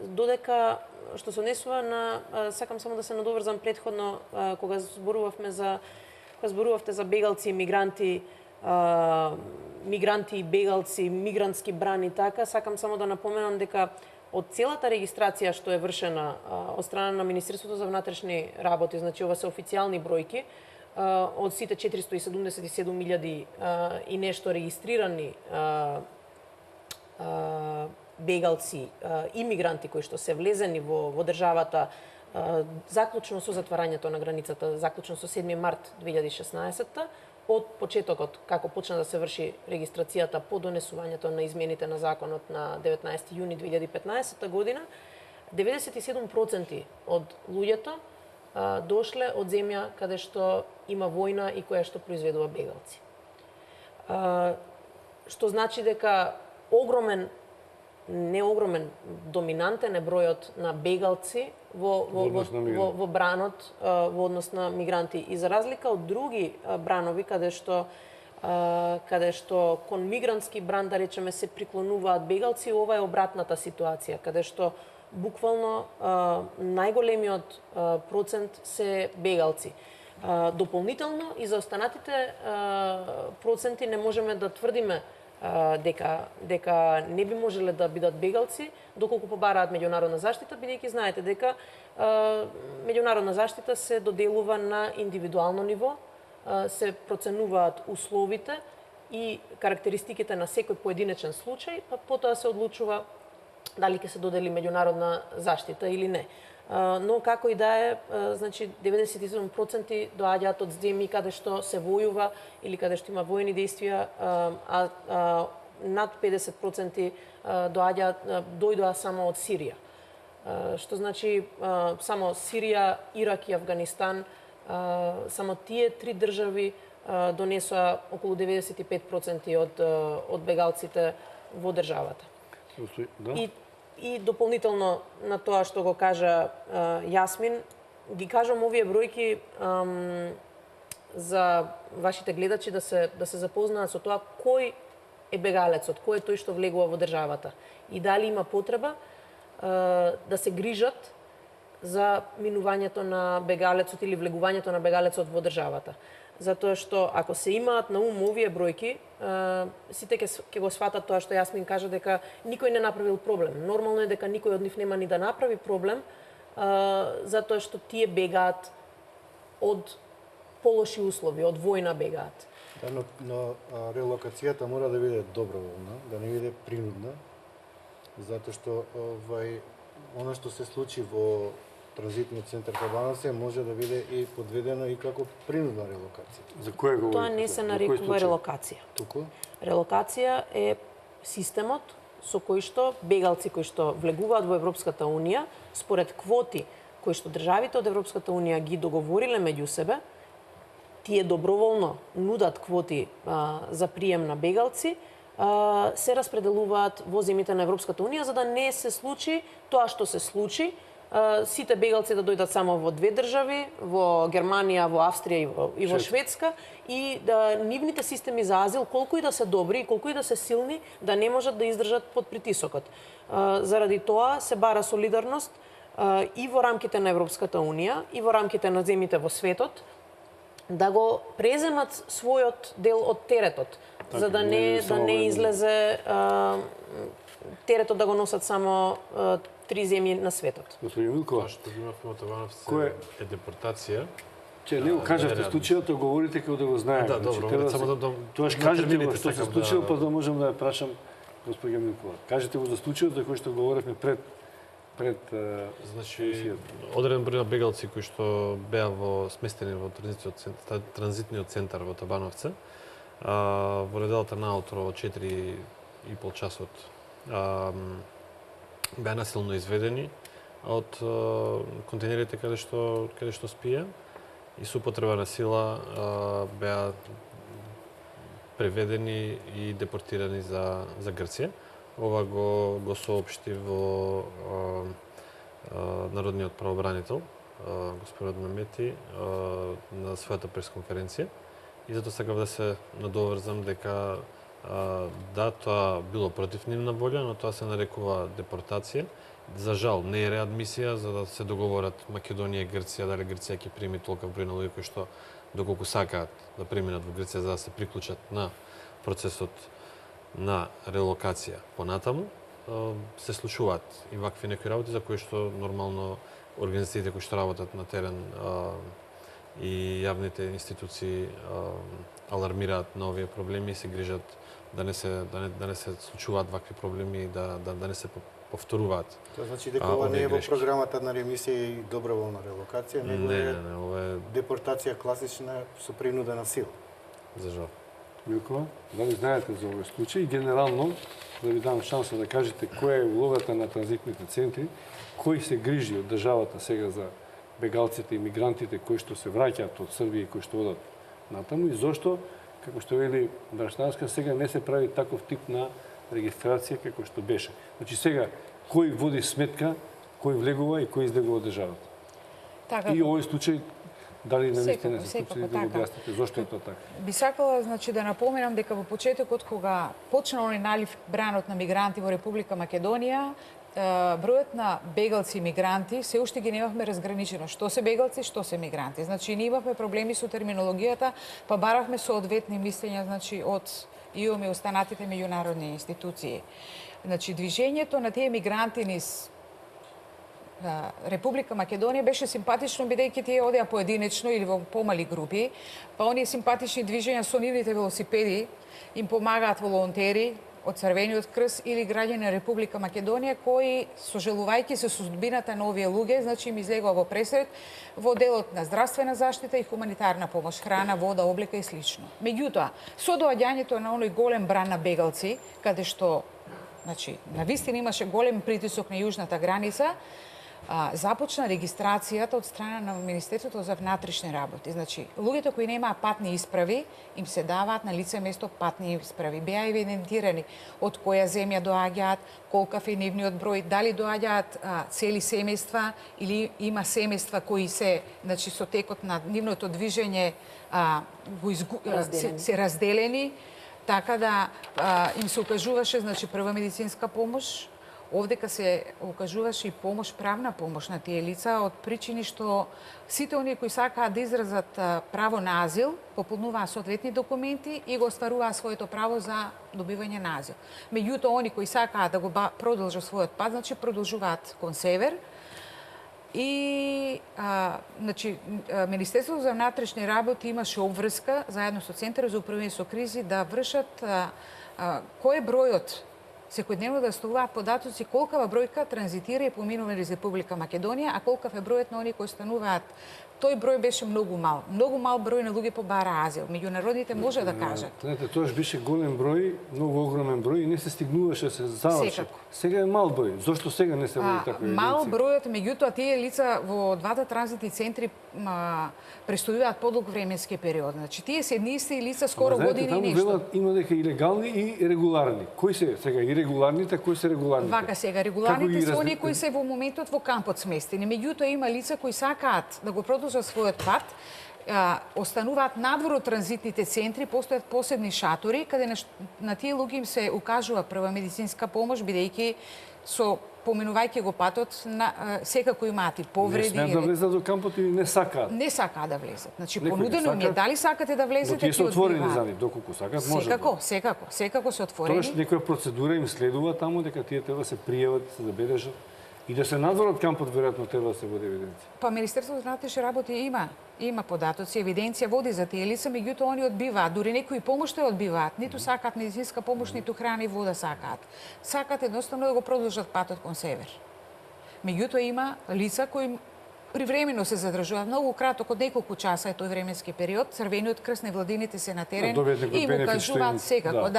Додека што се однесува на, сакам само да се надоврзам претходно кога зборувавте за бегалци и мигранти, мигранти и бегалци, мигрантски брани, така, сакам само да напоменам дека од целата регистрација што е вршена од страна на Министерството за внатрешни работи, значи ова се официјални бројки, од сите 477.000 и нешто регистрирани бегалци и мигранти кои што се влезени во државата заклучно со затварањето на границата, заклучно со 7 март 2016, од почетокот, како почна да се врши регистрацијата по донесувањето на измените на законот на 19 јуни 2015 година, 97% од луѓето дошле од земја каде што има војна и која што произведува бегалци. Што значи дека огромен не огромен, доминантен е бројот на бегалци во бранот во однос на мигранти. И за разлика од други бранови каде што кон мигрантски бран, да речеме, се приклонуваат бегалци, ова е обратната ситуација, каде што буквално најголемиот процент се бегалци. Дополнително и за останатите проценти не можеме да тврдиме дека не би можеле да бидат бегалци доколку побараат меѓународна заштита, бидејќи знаете дека меѓународна заштита се доделува на индивидуално ниво, се проценуваат условите и карактеристиките на секој поединечен случај, па потоа се одлучува дали ќе се додели меѓународна заштита или не. Но како и да е, значи 97% доаѓаат од земји каде што се војува или каде што има војни действија, а над 50% дојдоа само од Сирија. Што значи само Сирија, Ирак и Афганистан, само тие три држави донесоа околу 95% од бегалците во државата. Да? И дополнително на тоа што го кажа Јасмин, ги кажам овие бројки за вашите гледачи да се запознаат со тоа кој е бегалецот, кој е тој што влегува во државата и дали има потреба да се грижат за минувањето на бегалецот или влегувањето на бегалецот во државата. Затоа што ако се имаат на ум овие бројки, сите ќе го сватат тоа што Јасмин кажа, дека никој не направил проблем. Нормално е дека никој од нив нема ни да направи проблем, затоа што тие бегаат од полоши услови, од војна бегаат. Да, но релокацијата мора да биде доброволна, да не биде принудна, затоа што она што се случи во транзитниот центар Табановци може да биде и подведено и како принудна релокација. За кое говорите? Тоа не се нарекува релокација. Туку? Релокација е системот со кој што бегалци кои што влегуваат во Европската Унија, според квоти кои што државите од Европската Унија ги договориле меѓу себе, тие доброволно нудат квоти за прием на бегалци, се распределуваат во земјите на Европската Унија, за да не се случи тоа што се случи, сите бегалци да дојдат само во две држави, во Германија, во Австрија и во Шведска, и да нивните системи за азил, колку и да се добри, колку и да се силни, да не можат да издржат под притисокот. Заради тоа се бара солидарност и во рамките на Европската Унија, и во рамките на земјите во светот, да го преземат својот дел од теретот, за да не излезе теретот да го носат само три земји на светот. Господин Милкова, Тоа што ги имавме во Табановци е депортација. че не го кажавте случајот, говорите како да го знаеме. Да, добро, само да Тоаш кажете го што се случило, па да можам да ја прашам госпоѓа Милкова. Кажете го за случајот за кој што говоревме пред Значи, одреден број на бегалци кои што беа сместени во транзитниот центар во Табановци, во неделата наутро од 4,5 часот беа насилно изведени од контейнерите каде што спие и со употреба на сила беа преведени и депортирани за Грција. Ова го соопшти во Народниот правобранител, господин Мемети, на својата пресконференција. И затоа сакав да се надоврзам дека да, тоа било против нивна волја, но тоа се нарекува депортација. За жал, не е реадмисија, за да се договорат Македонија и Грција, дали Грција ќе прими толков број на луѓе кои што доколку сакаат да преминат во Грција за да се приклучат на процесот на релокација понатаму, се случуваат и вакви некои работи за кои што нормално организациите кои што работат на терен и јавните институции алармираат на овие проблеми и се грижат да не се случуваат вакви проблеми и да не се повторуваат. Тоа значи дека ова не е во програмата на ремисија и доброволна релокација, него е ова е депортација класична со принудена сила. за жал. Милкова, дали знаете за овој случај и генерално да ви дам шанса да кажете која е улогата на транзитните центри, кој се грижи од државата сега за бегалците и мигрантите кои што се враќаат од Србија и кои што одат натаму и зошто, како што вели Брашнарска, сега не се прави таков тип на регистрација како што беше. Значи сега кој води сметка, кој влегува и кој излегува од државата. Така, И овој случај дали навистина се секако, случи да го така. објасните зошто е тоа така? Би сакала значи да напоменам дека во почетокот кога почна оној налив бранот на мигранти во Република Македонија, бројот на бегалци и мигранти се уште ги немавме разграничено што се бегалци, што се мигранти. Значи ние имавме проблеми со терминологијата, па баравме соодветни мислења значи од ИОМ и останатите меѓународни институции. Значи движењето на тие мигранти низ Република Македонија беше симпатично бидејќи тие одеа поединечно или во помали групи, па оние симпатични движења со нивните велосипеди им помагаат волонтери од Црвениот крст или граѓани на Република Македонија кои сожалувајќи се судбината на овие луѓе, значи им излегува во пресред во делот на здравствена заштита и хуманитарна помош, храна, вода, облека и слично. Меѓутоа, со доаѓањето на оној голем бран на бегалци, каде што значи навистина имаше голем притисок на јужната граница, започна регистрацијата од страна на Министерството за внатрешни работи. Значи, луѓето кои немаат патни исправи, им се даваат на лице место патни исправи. Беа евидентирани од која земја доаѓаат, колкав е нивниот број, дали доаѓаат цели семејства или има семејства кои се, значи, со текот на нивното движење се разделени, така да им се укажуваше значи прва медицинска помош. Овдека се укажуваше и помош, правна помош на тие лица од причини што сите оние кои сакаат да изразат право на азил, пополнуваа соодветни документи и го остваруваа своето право за добивање на азил. Меѓутоа, они кои сакаат да го продолжат својот пат, значи продолжуваат кон север. И значи Министерството за внатрешни работи имаше обврска заедно со Центарот за управување со кризи да вршат кој е бројот секојдневно да оставуваат податоци колкава бројка транзитира и поминува низ Република Македонија, а колкав е бројот на оние кои стануваат. Тој број беше многу мал. Многу мал број на луѓе побара азил. Меѓународните може да кажат. Знаете, тоаш беше голем број, многу огромен број и не се стигнуваше се заврши. Секако. Сега е мал број. Зошто сега не се води таква евиденција? Мал бројот, меѓутоа тие лица во двата транзитни центри престојуваат подолг временски период. Значи тие се едни исти лица скоро години и нешто. Велат, има дека илегални и регуларни. Кои се сега ирегуларните, кои се регуларните? Вака сега, регуларните се оние кои се во моментот во кампот сместени. Меѓутоа има лица кои сакаат да го продолжат својот пат, остануваат надвор од транзитните центри, постојат посебни шатори каде на тие луѓе им се укажува прва медицинска помош бидејќи со поминувајќи го патот секако имаат и повреди. Не смеат да влезат до кампот или не сакаат? Не сакаат да влезат. Значи Некои понудено им е дали сакате да влезете, но тие ќе се отворени одбиваат. за нив, доколку сакат може. Секако се отворени. Тоаш некоја процедура им следува таму дека тие треба да се пријават, да се забележат и да се надвор од кампот веројатно треба да се води евиденција. Па Министерството за внатрешни работи има податоци, евиденција води за тие лица, меѓутоа они одбиваат, дури некои помош те одбиваат, ниту сакаат медицинска помош, ниту храна и вода сакаат. Сакаат едноставно да го продолжат патот кон север. Меѓутоа има лица кои привремено се задржуваат, многу краток, од неколку часа е тој временски период. Црвениот крст, невладините се на терен и им укажуваат секако,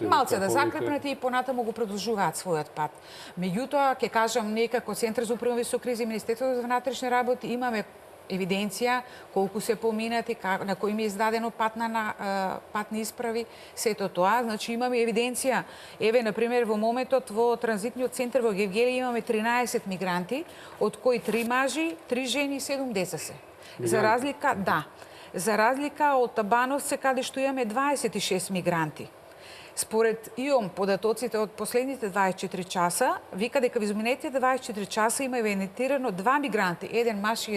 малце да закрепнати и понатаму го продолжуваат својот пат. Меѓутоа, ќе кажам, некако Центар за управување со кризи, Министерството за внатрешни работи имаме евиденција колку се поминати, на кои ми е издадено патни исправи, сето тоа. Значи имаме евиденција. Еве, например, во моментот во транзитниот центар во Гевгелија имаме 13 мигранти, од кои 3 мажи, 3 жени и 7 деца се. За разлика од Табановце, каде што имаме 26 мигранти. Според ИОМ, податоците од последните 24 часа, вика дека во изминатите 24 часа има евидентирано 2 мигранти, еден маж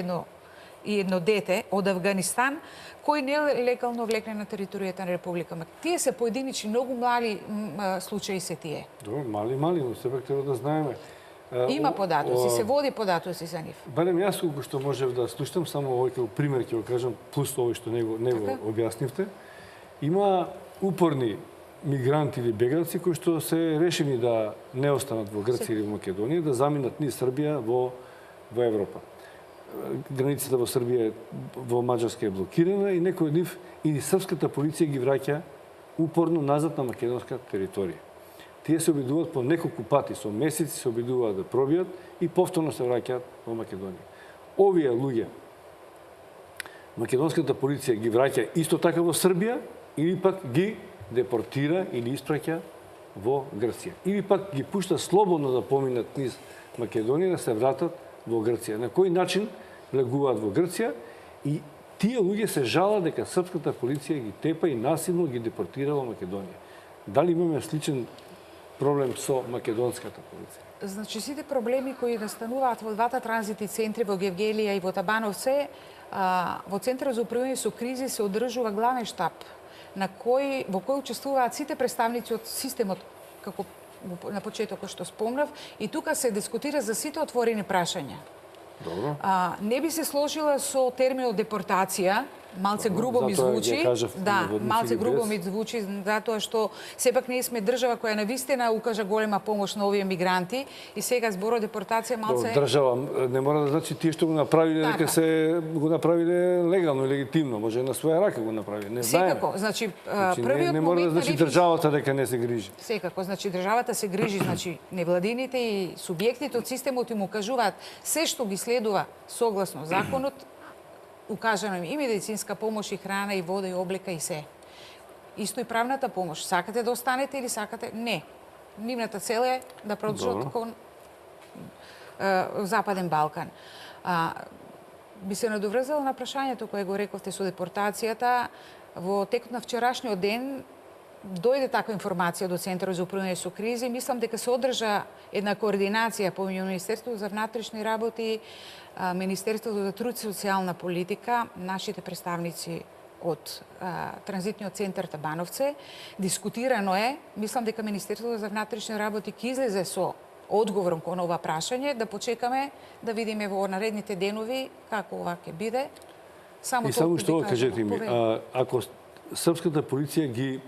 и едно дете од Авганистан, кои нелегално влекне на територијата на Република Македонија. Тие се поединични, многу мали случаи се тие. Добро, мали, но сепак треба да знаеме. Има податоци, се води податоци за нив. Барем јас колку што можев да слушам, само овој како пример ќе го кажам, плюс овој што не го објаснивте. Има упорни мигранти или бегалци кои што се решени да не останат во Грција или во Македонија, да заминат низ Србија во Европа. Границата во Србија во Маđарска е блокирана и некој од нив или српската полиција ги враќа упорно назад на македонска територија. Тие се обидуваат по неколку пати, со месеци се обидуваат да пробијат и повторно се враќаат во Македонија. Овие луѓе македонската полиција ги враќа исто така во Србија или пак ги депортира или испраќа во Грција. Или пак ги пушта слободно да поминат низ Македонија, да се вратат во Грција. На кој начин влегуваат во Грција и тие луѓе се жалат дека српската полиција ги тепа и насилно ги депортира во Македонија. Дали имаме сличен проблем со македонската полиција? Значи, сите проблеми кои настануваат во двата транзитни центри во Гевгелија и во Табановце, во Центарот за управување со кризи се одржува главен штаб во кој учествуваат сите представници од системот, како на почетокот што спомнав, и тука се дискутира за сите отворени прашања. Добро. Не би се сложила со терминот депортација, малце грубо ми звучи. Да, малце грубо ми звучи, затоа што сепак ние сме држава која навистина укажа голема помош на овие мигранти и сега зборот депортација малце... Држава не мора да значи тие што го направиле дека се го направиле легално и легитимно, може на своја рака го направиле, не знаеме. Секако, значи првиот не мора да момент значи државата дека не се грижи. Секако, значи државата се грижи, значи невладините и субјектите од системот им укажуваат се што ги следува согласно законот, укажано им и медицинска помош, и храна, и вода, и облека, и се. Исто и правната помош. Сакате да останете или сакате? Не. Нивната цел е да продолжат кон Западен Балкан. Би се надоврзала на прашањето кое го рековте со депортацијата. Во текот на вчерашниот ден дојде таква информација до Центарот за управување со кризи. Мислам дека се одржа една координација помеѓу Министерството за внатрешни работи, Министерството за труд и социјална политика, нашите представници од транзитниот центар Табановце. Дискутирано е, мислам дека Министерството за внатрешни работи ќе излезе со одговором кон ова прашање, да почекаме да видиме во наредните денови како ова ќе биде. И само што кажете ми, ако српската полиција ги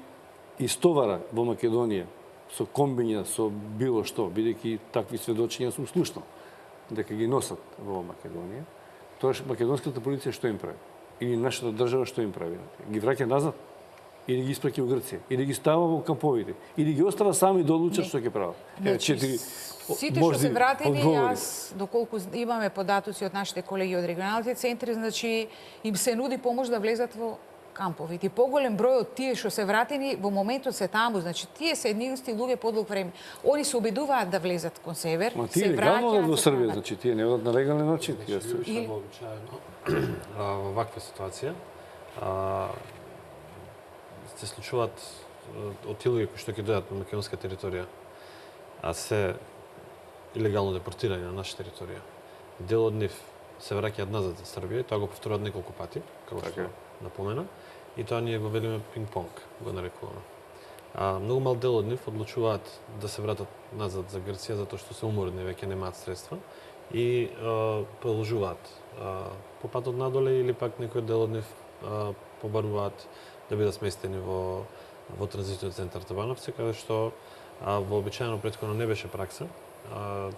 истовара во Македонија со комбиња, со било што, бидејќи такви сведочења сум слушнал, дека ги носат во Македонија, тоа македонската полиција што им прави? Или нашата држава што им прави? Ги враќа назад? Или ги испраќа во Грција? Или ги става во камповите? Или ги остава сами да одлучат што ќе прават? Сите што се вратени, јас, доколку имаме податоци од нашите колеги од регионалните центри, значи им се нуди помош да влезат во камповите. И поголем број од тие што се вратени во моментот се таму, значи тие се едни исти луѓе подолг време. Они се обидуваат да влезат кон север, се враќаат легално во Србија, значи тие не одат на легален начин. Или во ваква ситуација се случуваат од тие луѓе кои што ќе дојдат на македонска територија, а се илегално депортирани на наша територија. Дел од нив се враќаат назад за Србија, тоа го повторуваат неколку пати, како што напомена, и тоа ние го ведеме пинг-понг, го нарекуваме. Многу мал дел од нив одлучуваат да се вратат назад за Грција затоа што се уморни, веќе немаат средства и продолжуваат по патот надоле или пак некој дел од нив побаруваат да бидат сместени во транзитниот центар Табановце, каде што вообичаено претходно не беше пракса.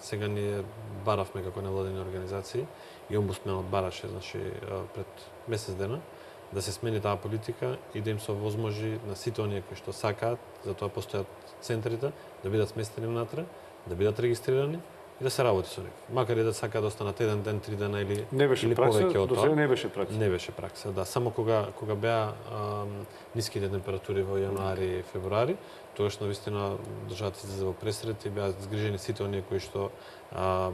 Сега ние баравме како невладени организации и омбудсменот бараше, значи пред месец дена, да се смени таа политика и да им се овозможи на сите оние кои што сакаат, затоа постојат центрите, да бидат сместени внатре, да бидат регистрирани и да се работи со нив. Макар и да сакаат да останат еден ден, 3 дена или повеќе од тоа. Не беше пракса. Не беше пракса, да. Само кога беа ниските температури во јануари и февруари, тогаш навистина државата се излезе во пресред и беа згрижени сите оние кои што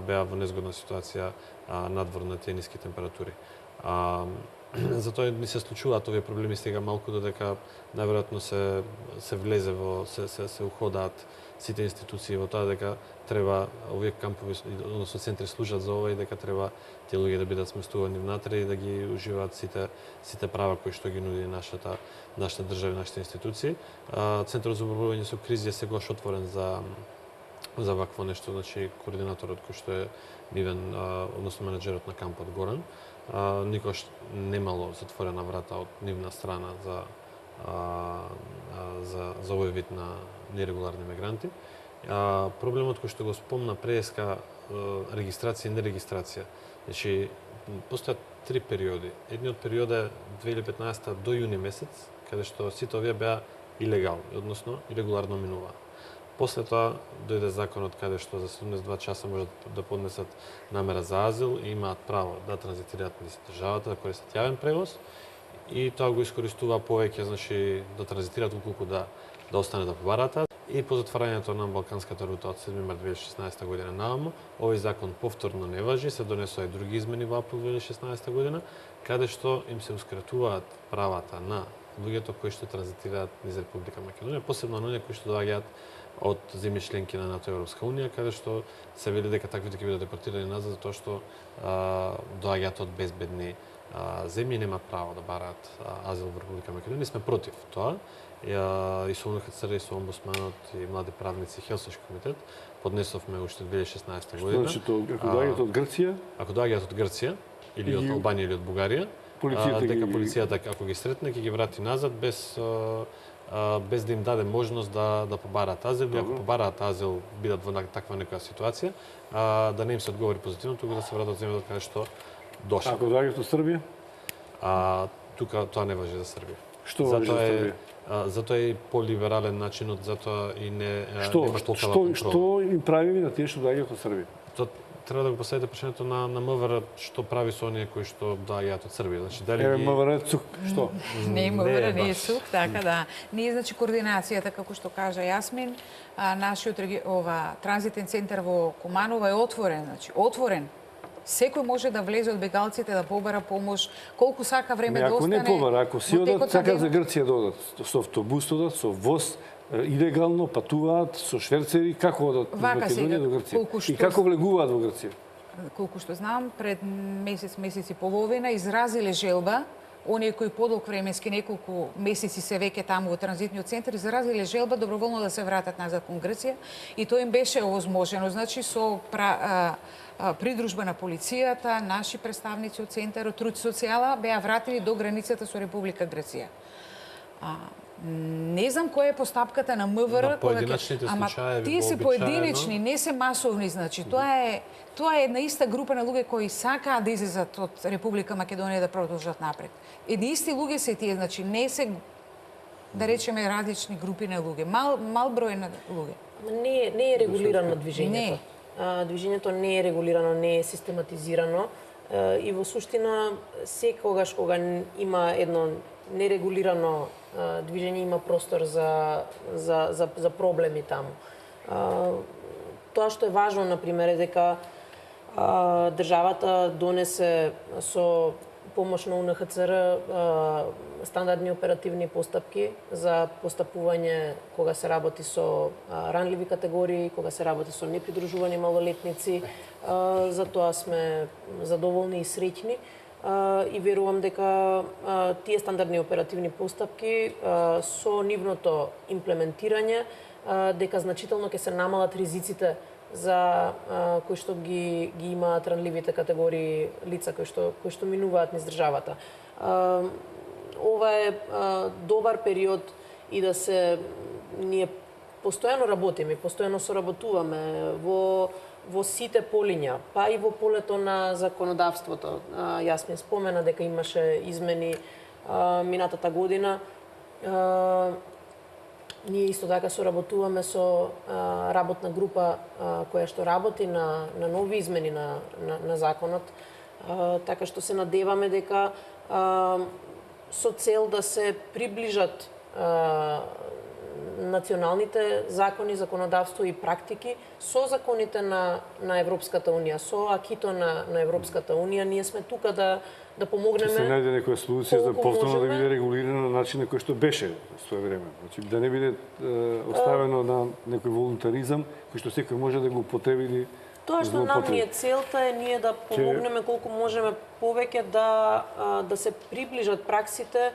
беа во незгодна ситуација надвор на тие ниски температури. Затоа ни се случуваат овие проблеми сега малку додека најверојатно се влезе се уходаат сите институции во тоа дека треба овие кампови, односно центри служат за ова и дека треба тие луѓе да бидат сместувани внатре и да ги уживаат сите права кои што ги нуди нашата држава и нашите институции. Центарот за управување со кризи е сегаш отворен за вакво нешто, значи координаторот кој што е нивен, односно менеджерот на кампот Горан, никош немало затворена врата од нивна страна за овој вид на нерегуларни мигранти. Проблемот кој што го спомна преска регистрација и нерегистрација. Значи, постојат 3 периоди. Едниот период е 2015 до јуни месец, каде што сите овие беа илегални, односно ирегуларно минуваа. После тоа дојде законот каде што за 72 часа можат да поднесат намера за азил и имаат право да транзитираат низ државата, да користат јавен превоз и тоа го искористува повеќе, значи да транзитираат уколку да останат да побараат. и по затварањето на Балканската рута од 7 март 2016 година наомо, овој закон повторно не важи, се донесоа и други измени во април 2016 година, каде што им се ускратуваат правата на луѓето кои што транзитираат низ Република Македонија, посебно на оние кои што доаѓаат од земји членки на НАТО и Европска унија, каде што се вели дека таквите ќе бидат депортирани назад затоа што доаѓаат од безбедни земји, нема право да бараат азил во Република Македонија. Сме против тоа. И со УНХЦР, и со омбудсманот, и млади правници, Хелсиншки комитет поднесовме уште 2016 година. Значи, ако доаѓаат од Грција? Ако доаѓаат од Грција, или од Албанија, или од Бугарија, дека полицијата, ако ги сретне, ќе ги врати назад без да им даде можност да побараат азил, и ако побараат азил, бидат во таква некоја ситуација, да не им се одговори позитивно, тука да се вратат земјата каде што дошли. Ако доаѓаат од Србија? Тука тоа не важи за Србија. Што важи за Србија? Затоа е полиберален начинот, затоа и нема толкова контрола. Што им правиме на тие што доаѓаат од Србија? Тоа треба да го поставите прашањето на МВР што прави со оние кои што доаѓаат од Србија. Значи дали ги МВР цук, што? Не МВР не е цук, така да. Ние значи координацијата како што кажа Јасмин, нашиот транзитен центар во Куманово е отворен, значи отворен. Секој може да влезе од бегалците да побара помош, колку сака време да остане. Ако не побара, ако си одат, сакаат за Грција да одат, со автобус одат, со воз, илегално патуваат со шверцери, како одат од Македонија до Грција? И како влегуваат во Грција? Колку што знам, пред месец и половина изразиле желба, оние кои подолг временски неколку месеци се веќе таму во транзитниот центар, изразиле желба доброволно да се вратат назад кон Грција и тоа им беше овозможено, значи со придружба на полицијата, наши представници од центарот Труд социјала беа вратени до границата со Република Грција. Не знам која е постапката на МВР, на поединечните случаи, тие се поединечни, не се масовни, значи тоа е една иста група на луѓе кои сакаат да излезат од Република Македонија да продолжат напред. Едни исти луѓе се тие, значи не се да речеме различни групи на луѓе, мал број на луѓе. Не е регулирано движењето. Движењето не е регулирано, не е систематизирано и во суштина секогаш кога има едно нерегулирано движење има простор за проблеми таму. Тоа што е важно, например, е дека државата донесе со помош на УНХЦР стандардни оперативни постапки за постапување кога се работи со ранливи категории, кога се работи со непридружувани малолетници. За тоа сме задоволни и среќни. И верувам дека тие стандардни оперативни постапки со нивното имплементирање дека значително ќе се намалат ризиците за кои што ги имаат ранливите категории лица кои што минуваат низ државата. Ова е добар период и да се ние постојано работиме, постојано соработуваме во сите полиња, па и во полето на законодавството. Јасмин спомена дека имаше измени минатата година. Ние исто така соработуваме со работна група која што работи на нови измени на законот, така што се надеваме дека со цел да се приближат националните закони, законодавство и практики со законите на Европската унија, со акито на Европската унија, ние сме тука да помогнеме. Се најде некоја солуција за повторно да биде регулирано на начин на кој што беше своевремено. Значи да не биде оставено на некој волунтаризам кој што секој може да го употреби. Тоа што нам ни е целта е ние да помогнеме колку можеме повеќе да се приближат праксите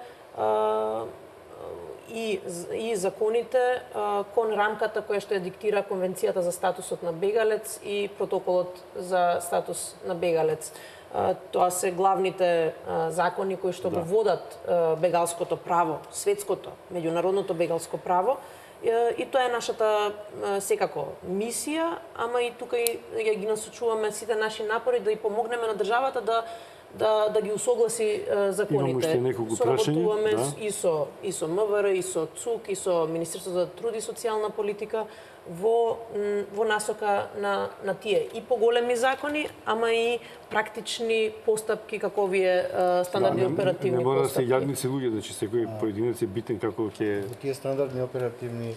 и законите кон рамката која што ја диктира Конвенцијата за статусот на бегалец и протоколот за статус на бегалец. Тоа се главните закони кои што го водат бегалското право, светското, меѓународното бегалско право. И тоа е нашата секако мисија, ама и тука ја ги насочуваме сите наши напори да и помогнеме на државата да ги усогласи законите. Имам уште неколку прашања, и со МВР, и со ЦУК, и со Министерството за труд и социјална политика во насока на тие и поголеми закони, ама и практични постапки како овие стандардни оперативни постапки. Не мора да се јадници луѓе, значи секој поединец е битен како ќе тие стандардни оперативни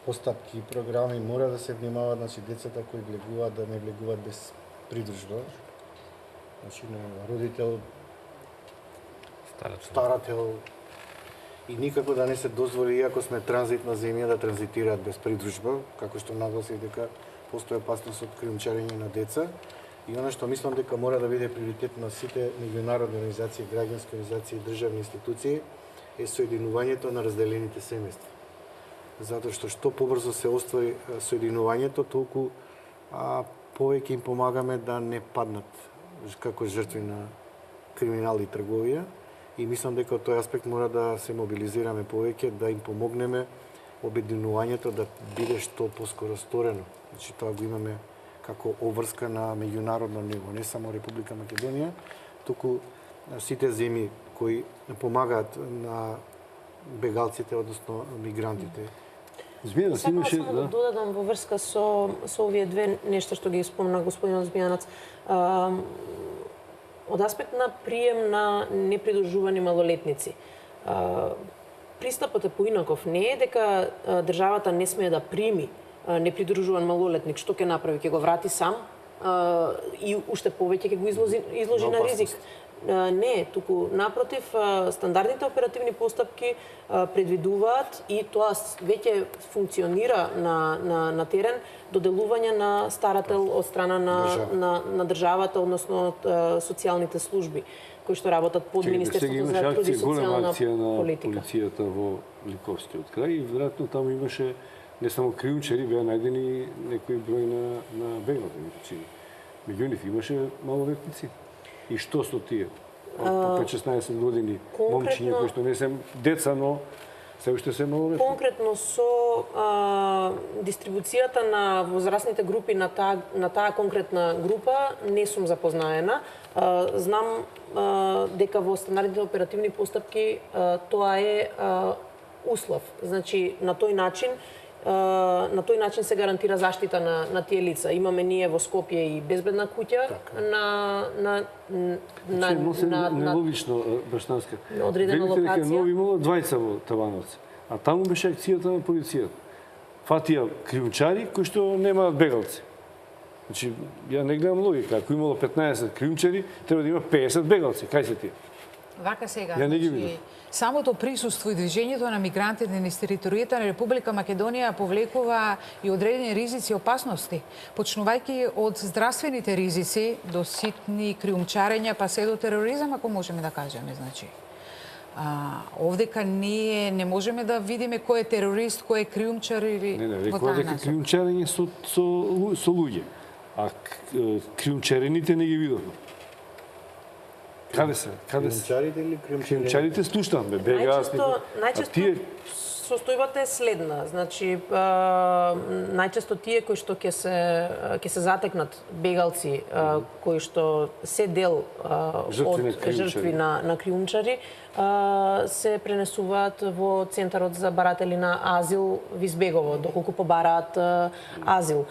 постапки и програми мора да се внимава, значи децата кои влегуваат да не влегуваат без придружба. Значи на родител, старател и никако да не се дозволи, иако сме транзитна земја, да транзитираат без придружба, како што нагласи дека постои опасност од криумчарење на деца. И она што мислам дека мора да биде приоритет на сите меѓународни организации, граѓански организации и државни институции е соединувањето на разделените семејства. Затоа што побрзо се оствари соединувањето, толку повеќе им помагаме да не паднат како жртви на криминал и трговија. И мислам дека од тој аспект мора да се мобилизираме повеќе, да им помогнеме обединувањето да биде што поскоро сторено. Значи тоа го имаме како обврска на меѓународно ниво, не само Република Македонија, туку сите земји кои помагаат на бегалците, односно мигрантите. Змијанац Сакам имаше, само да додадам во врска со овие две нешта што ги спомна господинот Змијанац. Од аспект на прием на непридружувани малолетници. Пристапот е поинаков. Не е дека државата не смее да прими непридружуван малолетник, што ќе направи? Ќе го врати сам и уште повеќе ќе го изложи на ризик. Не, туку напротив, стандардните оперативни постапки предвидуваат и тоа веќе функционира на терен доделување на старател од страна на државата, односно од социјалните служби кои што работат под Министерството за труд и социјална политика. На полицијата во Ликовскиот крај и веројатно таму имаше не само криумчари, беа најдени некој број на бегалци. Меѓу нив имаше малолетници. И што со тие? По 5-16 години момчиња кои што не се деца, но се уште се малолетни. Конкретно со дистрибуцијата на возрастните групи на таа конкретна група не сум запознаена. Знам дека во стандардните оперативни постапки тоа е услов. Значи на тој начин се гарантира заштита на тие лица. Имаме ние во Скопје и безбедна куќа нелогично Брштанска. на одредена Велите дека локација. нови имало двајца во Табановци, а таму беше акцијата на полицијата. Фатија криумчари кои што немаат бегалци. Значи, ја не гледам логика. Ако имало 15 криумчари, треба да има 50 бегалци. Кај се тие? Вака сега, Ја не ги видов. самото присуство и движењето на мигрантите низ територијата на Република Македонија повлекува и одредени ризици и опасности, почнувајќи од здравствените ризици до ситни криумчарења, па се до тероризам, ако можеме да кажеме, значи. Овдека ние не можеме да видиме кој е терорист, кој е криумчар или Не, во рекова таа дека насока. криумчарење со луѓе, а криумчарените не ги видовме. Каде се? Криумчарите или криумчарените? Криумчарите слушнавме, бегаат. Најчесто состојбата е следна. Значи, најчесто тие кои што ќе се затекнат бегалци, кои што се дел од жртви на криумчари, се пренесуваат во Центарот за баратели на азил во Избегово, доколку побараат азил.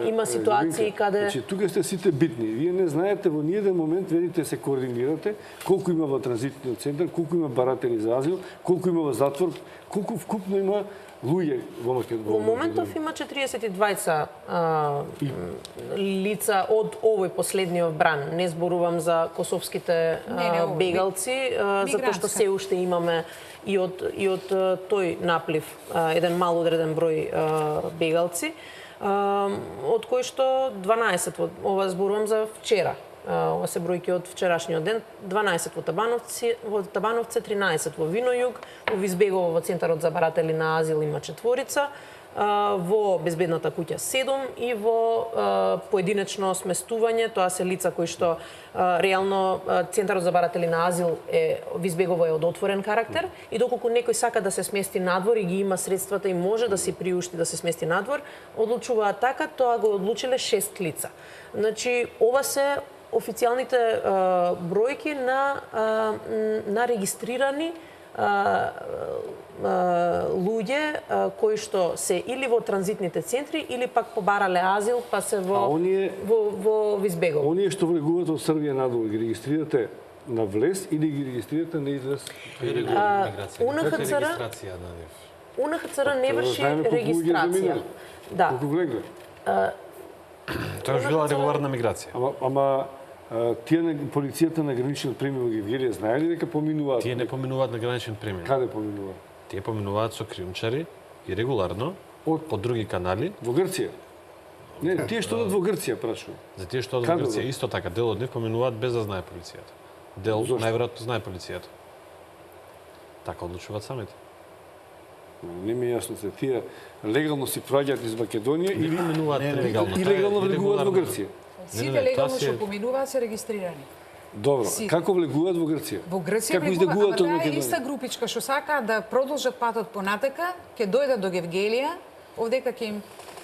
Има ситуации каде... Значи, тука сте сите битни. Вие не знаете во ниеден момент, ведите се координирате, колку има во транзитниот центар, колку има баратели за азил, колку има во затвор, колку вкупно има луѓе во Македонија. Во моментов има 42 лица од овој последниот бран. Не зборувам за косовските бегалци, затоа што се уште имаме и од тој наплив еден мал одреден број бегалци, од кои што 12, ова зборувам за вчера, ова се бројки од вчерашниот ден, 12 во Табановце, 13 во Винојуг, во Избегово во Центарот за баратели на азил има 4, во безбедната куќа 7 и во поединечно сместување, тоа се лица кои што реално Центарот за баратели на азил во Избегово е од отворен карактер и доколку некој сака да се смести надвор и ги има средствата и може да си приушти да се смести надвор, одлучуваат така, тоа го одлучиле 6 лица. Значи, ова се официјалните бројки на регистрирани луѓе кои што се или во транзитните центри или пак побарале азил па се во Избегово. Оние што влегуваат од Србија надолу ги регистрирате на влез или ги регистрирате на излез? УНХЦР УНХЦР не врши знаеме колку луѓе регистрација. заминаа. Да. Колку влегле? Тоа е била регуларна миграција. Ама тие на полицијата на граничниот премин во Гевгелија знае ли дека поминуваат? Тие не поминуваат на граничен премин. Каде поминуваат? Тие поминуваат со криумчари и регуларно по други канали. Во Грција? Не, тие што одат во Грција, прашувам. За тие што одат во Грција исто така, дел од нив поминуваат без да знае полицијата. Дел најверојатно знае полицијата. Така одлучуваат самите. Не ми е јасно се тие легално си проаѓаат из Македонија или поминуваат нелегално. илегално влегуваат во Грција. Сите легално што поминуваат се регистрирани. Добро, како влегуваат во Грција? Во Грција како издегуваат од таа е Македонија? иста групичка што сакаат да продолжат патот понатака, ќе дојдат до Гевгелија, овдека ќе им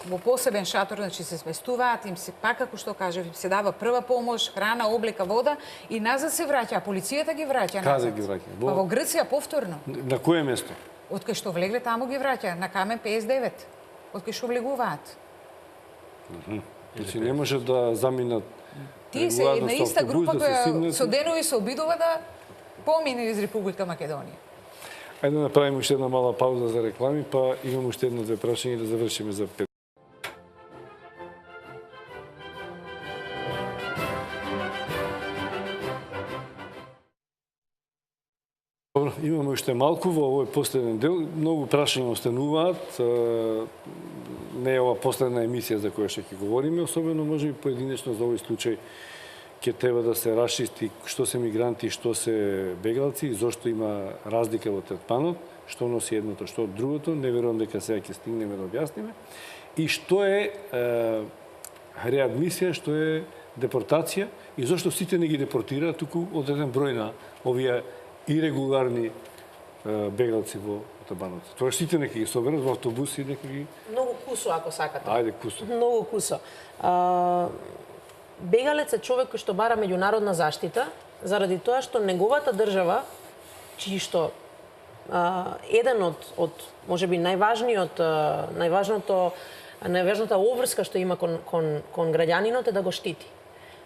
во посебен шатор, значи се сместуваат, им се пак како што кажав, им се дава прва помош, храна, облека, вода и назад се враќа, а полицијата ги враќа назад. Каде ги враќа? Па во Грција повторно. На кое место? Откај што влегле таму ги враќа на Камен 59. Откај што влегуваат. Значи не може да заминат. Тие се една иста група која со денови се обидува да помине из Република Македонија. Ајде да направиме уште една мала пауза за реклами, па имаме уште едно-две прашања да завршиме за 5. Добро, имаме уште малку во овој последен дел. Многу прашања остануваат. Не е ова последна емисија за која ќе говориме, особено можеби поединечно за овој случај ќе треба да се расчисти што се мигранти, што се бегалци, и зошто има разлика во третманот, што носи едното, што другото. Не верувам дека сега ќе стигнеме да објасниме. И што е реадмисија, што е депортација и зошто сите не ги депортираат, туку одреден број на овие ирегуларни бегалци во Табанот. Тоа сите нека ги соберат во автобуси, нека ги... Многу кусо, ако сакате. Ајде, кусо. Многу кусо. Бегалец е човек кој што бара меѓународна заштита, заради тоа што неговата држава, чии што еден од можеби најважната обврска што има кон граѓанинот е да го штити.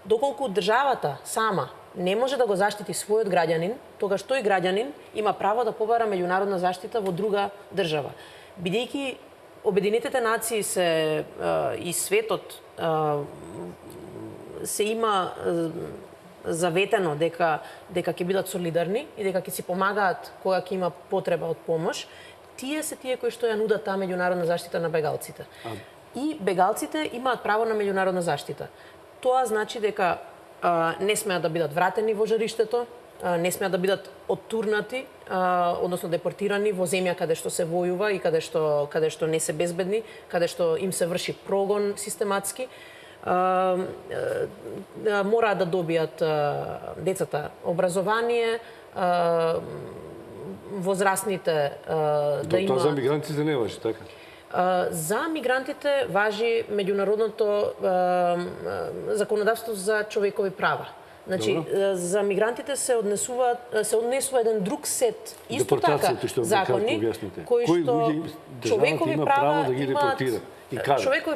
Доколку државата сама не може да го заштити својот граѓанин, тогаш тој граѓанин има право да побара меѓународна заштита во друга држава. Бидејќи Обединетите нации и светот се има заветено дека ќе бидат солидарни и дека ќе си помагаат кога ќе има потреба од помош, тие се тие кои што ја нудат таа меѓународна заштита на бегалците. И бегалците имаат право на меѓународна заштита. Тоа значи дека не смеат да бидат вратени во жариштето, не смеат да бидат оттурнати, односно депортирани во земја каде што се војува и каде што не се безбедни, каде што им се врши прогон систематски. Мораат да добијат децата образование, возрастните да има... Тоа за мигрантите не важи, така? За мигрантите важи меѓународното законодавство за човекови права. Значи, за мигрантите се однесува еден друг сет исто така закони кои што човекови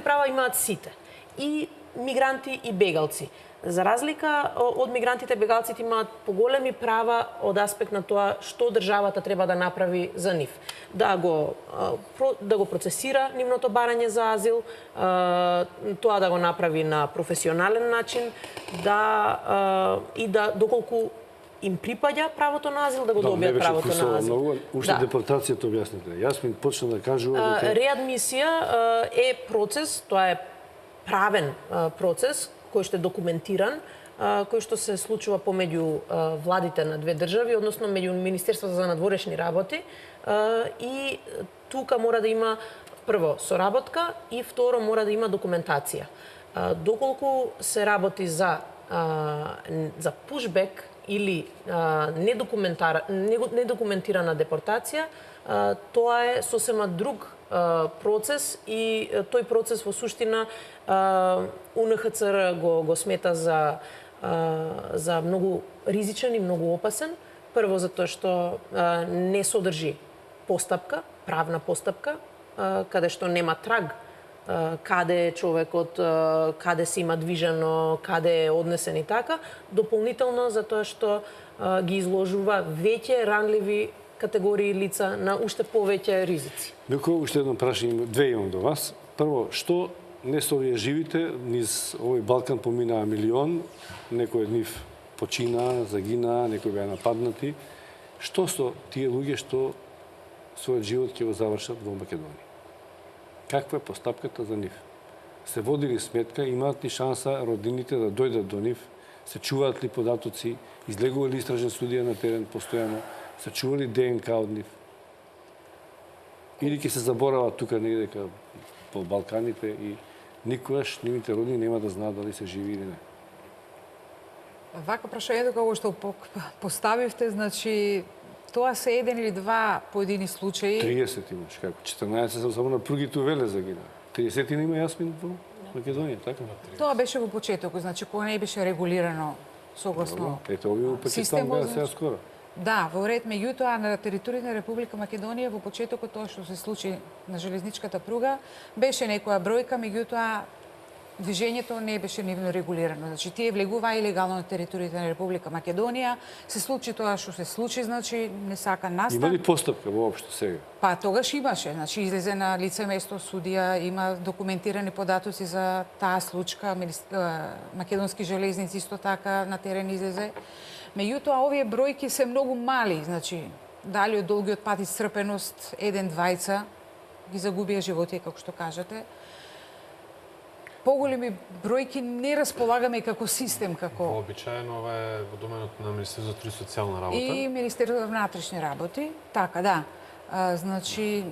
права имаат сите. И мигранти и бегалци. За разлика од мигрантите, бегалците имаат поголеми права од аспект на тоа што државата треба да направи за нив. Да го процесира нивното барање за азил, тоа да го направи на професионален начин, доколку им припаѓа правото на азил, да го добијат правото на азил. Уште депортацијата објасните. Јасмин почна да кажува дека... Реадмисија е процес, тоа е правен процес, кој што е документиран, кој што се случува помеѓу владите на две држави, односно меѓу Министерството за надворешни работи, и тука мора да има прво соработка и второ мора да има документација. Доколку се работи за пушбек или недокументирана депортација, тоа е сосема друг процес и тој процес во суштина УНХЦР го смета за многу ризичен и многу опасен. Прво затоа што не содржи постапка, правна постапка, каде што нема траг каде е човекот, каде се има движено, каде е однесен и така. Дополнително затоа што ги изложува веќе ранливи категории лица на уште повеќе ризици. Милко, уште едно прашање, две имам до вас. Прво, што не со овие живите, низ овој Балкан поминаа милион, некој од нив почина, загина, некои беа нападнати. Што со тие луѓе што својот живот ќе го завршат во Македонија? Каква е постапката за нив? Се води ли сметка, имаат ли шанса родините да дојдат до нив? Се чуваат ли податоци? Излегува ли истражен судија на терен постојано? Се чува ли ДНК од нив? Или ќе се заборава тука негде по Балканите и никогаш нивните родини нема да знаат дали се живи или не? Вака прашањето како што поставивте, значи тоа се еден или два поедини случаи. 30 имаш, како? 14 само на пругите Веле загина. 30 има Јасмин во Македонија, така? Тоа беше во почетокот, значи кога не беше регулирано согласно. Ето, овие во Пакистан беа сега скоро. Да, во ред, меѓутоа на територијата на Република Македонија во почетокот тоа што се случи на железничката пруга беше некоја бројка, меѓутоа движењето не беше нивно регулирано. Значи тие влегуваа илегално на територијата на Република Македонија, се случи тоа што се случи, значи не сака настан. Има ли постапка воопшто сега? Па тогаш имаше, значи излезе на лице место судија, има документирани податоци за таа случка, Македонски железници исто така на терен излезе. Меѓутоа овие бројки се многу мали, значи дали од долгиот пат исцрпеност, еден-двајца ги загубија животи, како што кажете. Поголеми бројки не располагаме како систем, како Вообичаено ова е во доменот на Министерството за труд и социјална работа. и Министерството на внатрешни работи, така да. Значи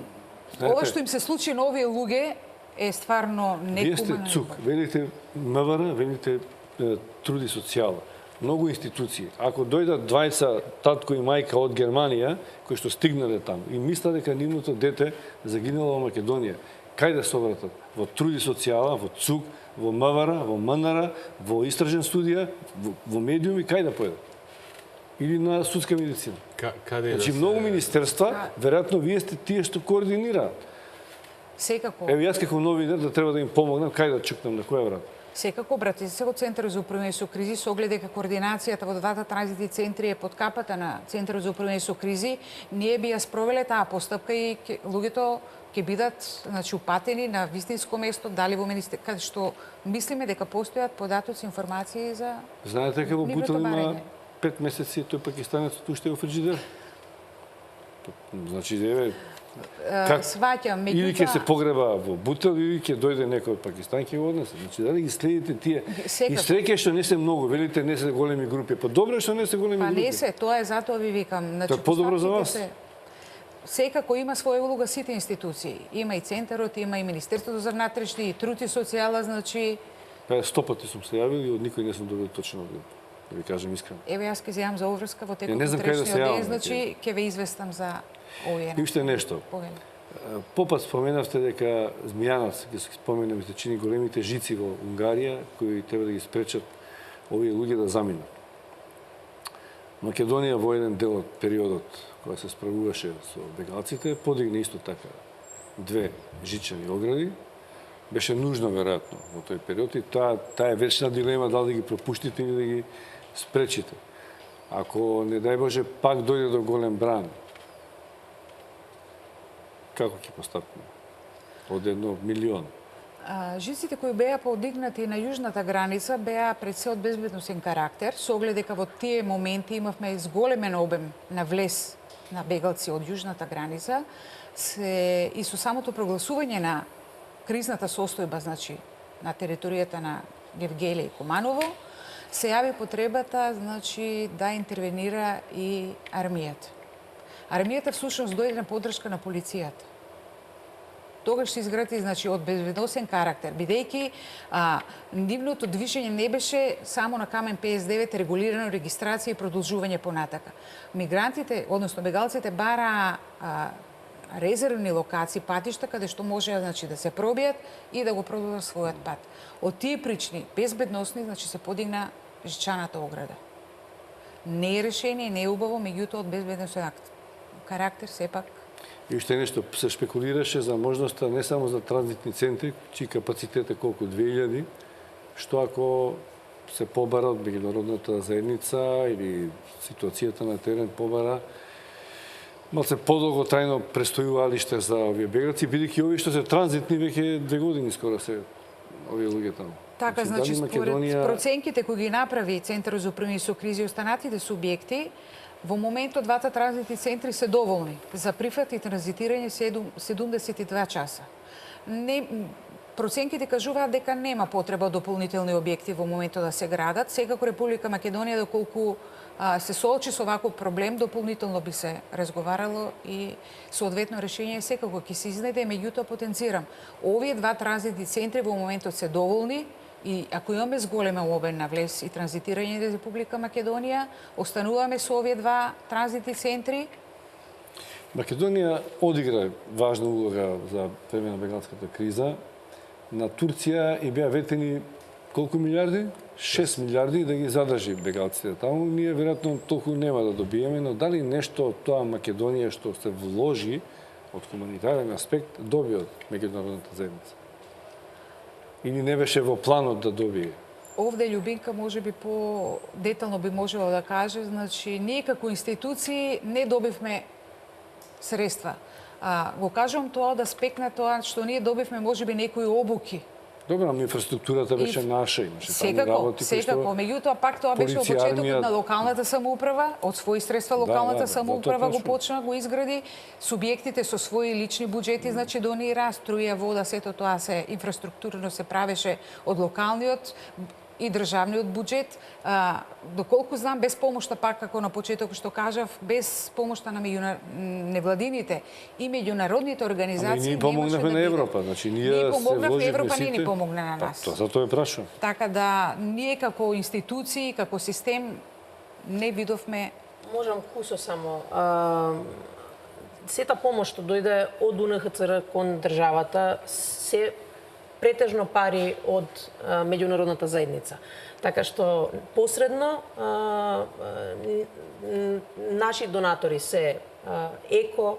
Знаете, ова што им се случи на овие луѓе е стварно Вие сте некумано. ЦУК, велите МВР, велите труд и социјала. Многу институции. Ако дојдат двајца татко и мајка од Германија, кои што стигнале таму и мислат дека нивното дете загинало во Македонија, кај да се обратат? Во труд и социјала, во ЦУК, во МВР, во МНР, во истражен студија, во медиуми, кај да појдат? Или на судска медицина? Каде Значи, да многу министерства, веројатно вие сте тие што координираат. Секако. Ево, јас како новинар да треба да им помогнам, кај да чукнам, на која врата? Секако, обратите се во Центарот за управување со кризи, со оглед дека координацијата во двата транзитни центри е под капата на Центарот за управување со кризи, ние би ја спровеле таа постапка и луѓето ќе бидат, значи, упатени на вистинско место, дали во министер, каде што мислиме дека постојат податоци, информации за Знаете дека во нивното Бутел има барење. 5 месеци тој пакистанецот уште е во фриџидер. Значи, еве, как Сваќам, или ќе се меѓутоа погреба во Бутел, или ќе дојде некој од Пакистан ќе го однесе. Значи, дали ги следите тие? Секако. И среќа што не се многу, велите не се големи групи. Па добро е што не се големи па групи. не се, тоа е затоа ви викам. Значи, Тоа е подобро за постапките вас. Секако има своја улога сите институции. Има и Центарот, има и Министерството за внатрешни, и труд и социјала, значи Па 100 пати сум се јавил и од никој не сум добил точно одговор. Да ви кажам искрено. еве јас ќе земам за оврска во текот не знам на кај да се утрешниот јавам, ден, значи ќе ве известам за овие. И уште нешто. Повели. Попат споменавте дека Змијанац, ќе се спомена, ми се чини големите жици во Унгарија, кои треба да ги спречат овие луѓе да заминат. Македонија во еден дел од периодот кога се справуваше со бегалците, подигне исто така 2 жичени огради. Беше нужно, веројатно, во тој период и таа е вечна дилема дали да ги пропуштите или да ги спречите. Ако, не дај Боже, пак дојде до голем бран, како ќе постапиме? Од 1 милион. Жиците кои беа подигнати на јужната граница беа пред се од безбедносен карактер, со оглед дека во тие моменти имавме зголемен обем на влез на бегалци од јужната граница, и со самото прогласување на кризната состојба, значи на територијата на Гевгелија и Куманово, се јави потребата, значи, да интервенира и армијата. Армијата всушност дојде на поддршка на полицијата. Тогаш се изгради, значи, од безбедносен карактер, бидејќи нивното движење не беше само на Камен 59 регулирано регистрација и продолжување понатака. Мигрантите, односно бегалците, бараа резервни локации, патишта каде што може, значи, да се пробијат и да го продолжат својот пат. Од тие причини, безбедносни, значи, се подигна жичаната ограда. Не е решение, не е убаво, меѓутоа од безбедносен карактер сепак. И уште нешто, се шпекулираше за можноста не само за транзитни центри, чии капацитет е колку 2000, што ако се побара од меѓународната заедница или ситуацијата на терен побара, малце подолго трајно престојувалиште за овие бегалци, бидејќи овие што се транзитни веќе 2 години скоро се овие луѓе таму. Така, значи, дали според Македонија... проценките кои ги направи Центарот за управување со кризи и останатите субјекти, во моментот двата транзитни центри се доволни за прифат и транзитирање 72 часа. Проценките кажуваат дека нема потреба дополнителни објекти во моментот да се градат. Секако Република Македонија, доколку се соочи со ваков проблем, дополнително би се разговарало и соодветно решение секако ќе се изнајде. Меѓутоа, потенцирам, овие два транзитни центри во моментот се доволни и ако имаме зголема обем на влез и транзитирање на Република Македонија, остануваме со овие два транзитни центри. Македонија одигра важна улога за време на бегалската криза. На Турција и беа ветени колку милиарди? 6 милиарди да ги задржи бегалците таму. Ние веројатно толку нема да добиеме, но дали нешто од тоа Македонија што се вложи од хуманитарен аспект доби од меѓународната заедница? Или не беше во планот да добие? Овде Љубинка може би по-детално би можела да каже, значи ние како институции не добивме средства. Го кажувам тоа да спекна тоа што ние добивме можеби некои обуки. Добро, ама инфраструктурата беше наша, имаше таму работи кои што... Секако, меѓутоа пак тоа беше во почетокот на локалната самоуправа, од своји средства локалната самоуправа го почна, го изгради, субјектите со своји лични буџети, значи донира, струја, вода, сето тоа се инфраструктурно се правеше од локалниот и државниот буџет. Доколку знам, без помошта, пак како на почеток што кажав, без помошта на невладините и меѓународните организации, ние помогнавме на Европа, значи ние помогнавме, се Европа сите... не ни помогна на нас. Затоа е прашувам. Така да ние како институции, како систем не видовме. Можам кусо само. Сета помош што дојде од УНХЦР кон државата се претежно пари од меѓународната заедница. Така што посредно наши донатори се ЕКО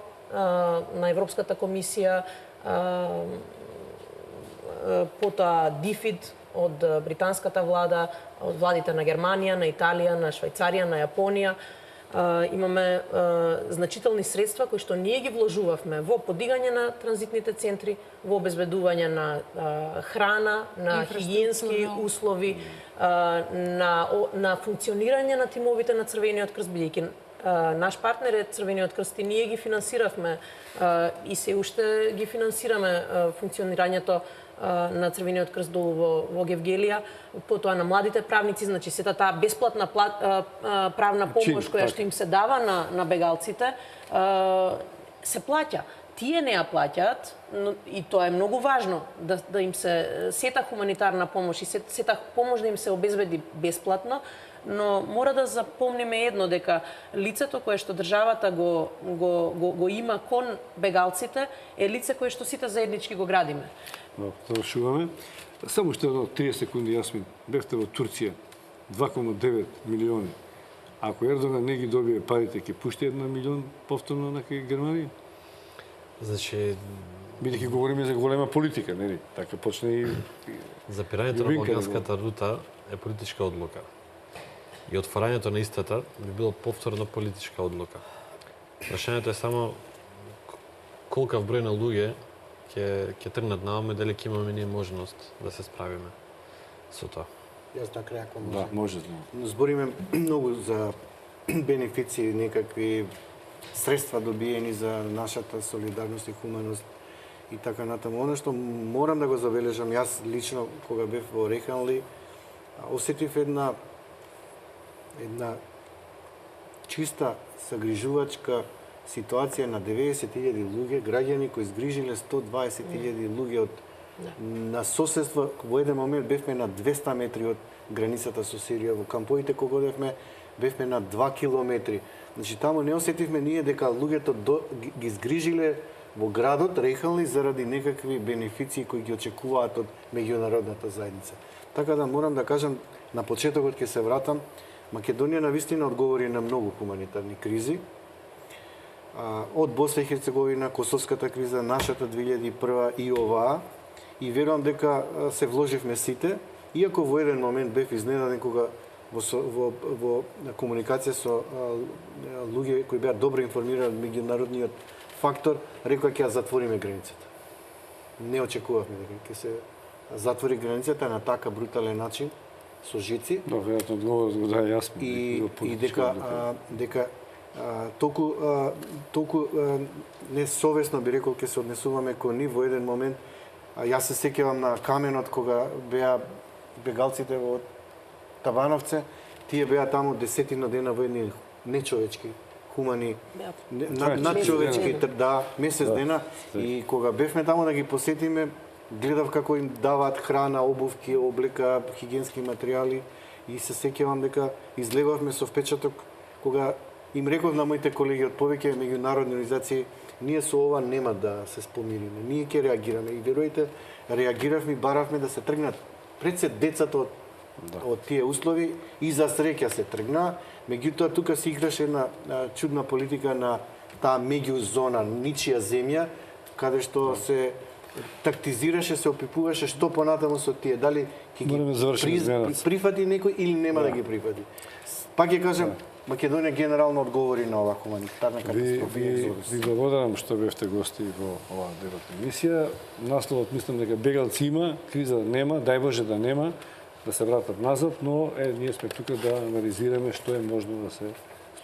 на Европската комисија, потоа ДИФИД од британската влада, од владите на Германија, на Италија, на Швајцарија, на Јапонија. Имаме значителни средства кои што ние ги вложувавме во подигање на транзитните центри, во обезбедување на храна, на хигиенски услови, на функционирање на тимовите на Црвениот крст, бидејќи наш партнер е Црвениот крст и ние ги финансиравме и се уште ги финансираме функционирањето на Црвениот крст долу во Гевгелија, потоа на младите правници, значи сета таа бесплатна правна помош која што им се дава на бегалците, се плаќа. Тие не ја плаќаат, и тоа е многу важно, да им се сета хуманитарна помош и сета помош да им се обезбеди бесплатно, но мора да запомниме едно, дека лицето кое што државата го има кон бегалците е лице кое што сите заеднички го градиме. Завршуваме. Само уште 30 секунди, Јасмин. Бевте во Турција, 2,9 милиони. Ако Ердоган не ги добие парите, ќе пушти 1 милион повторно на Германија? Значи, бидејќи говориме за голема политика, нели? Така почне и запирањето на балканската рута е политичка одлука. И отворањето на истата би било повторно политичка одлука. Прашањето е само колкав број на луѓе ќе тргнат наоме, дали ќе имаме ние можност да се справиме со тоа. Јас на крај, ако да, може. Збориме многу за бенефиции, некакви средства добиени за нашата солидарност и хуманост и така натаму. Оно што морам да го забележам, јас лично кога бев во Реханли, осетив една чиста сагрижувачка ситуација на 90.000 луѓе, граѓани кои згрижиле 120.000 луѓе на соседство. Во еден момент бевме на 200 метри од границата со Сирија. Во камповите кога бевме на 2 километри. Значи таму не осетивме ние дека луѓето ги згрижиле во градот Реханли заради некакви бенефиции кои ги очекуваат од меѓународната заедница. Така да морам да кажам, на почетокот ќе се вратам, Македонија навистина одговори на многу хуманитарни кризи. Од Босна и Херцеговина, Косовската криза, нашата 2001 и оваа. И верувам дека се вложивме сите, иако во еден момент бев изненаден кога во комуникација со луѓе кои беа добро информирани меѓународниот фактор, рекоа ќе ја затвориме границата. Не очекувавме дека ќе се затвори границата на така брутален начин со жици. Да, веројатно одговорот го даде јасно. И дека толку несовесно би рекол ќе се однесуваме кон нив во еден момент. Јас се сеќавам на каменот кога беа бегалците во Табановце, тие беа таму десетина дена во едни нечовечки, хумани, надчовечки, месец дена. И кога бевме таму да ги посетиме, гледав како им даваат храна, обувки, облека, хигиенски материјали и се сеќавам дека излегавме со впечаток кога им реков на моите колеги од повеќе меѓународни организации, ние со ова нема да се спомириме, ние ќе реагираме. И верујте, реагиравме и баравме да се тргнат пред се децата од тие услови и за среќа се тргна. Меѓутоа, тука се играше една чудна политика на таа меѓузона, ничија земја, каде што се тактизираше, се опипуваше што понатаму со тие, дали ќе ги прифати некој или нема да ги прифати. Пак ќе кажам, Македонија генерално одговори на оваа хуманитарна катастрофа. Ви благодарам што бевте гости во оваа делот емисија. Насловот мислам дека бегалци има, криза нема, дај Боже да нема, да се вратат назад, но ние сме тука да анализираме што е можно да се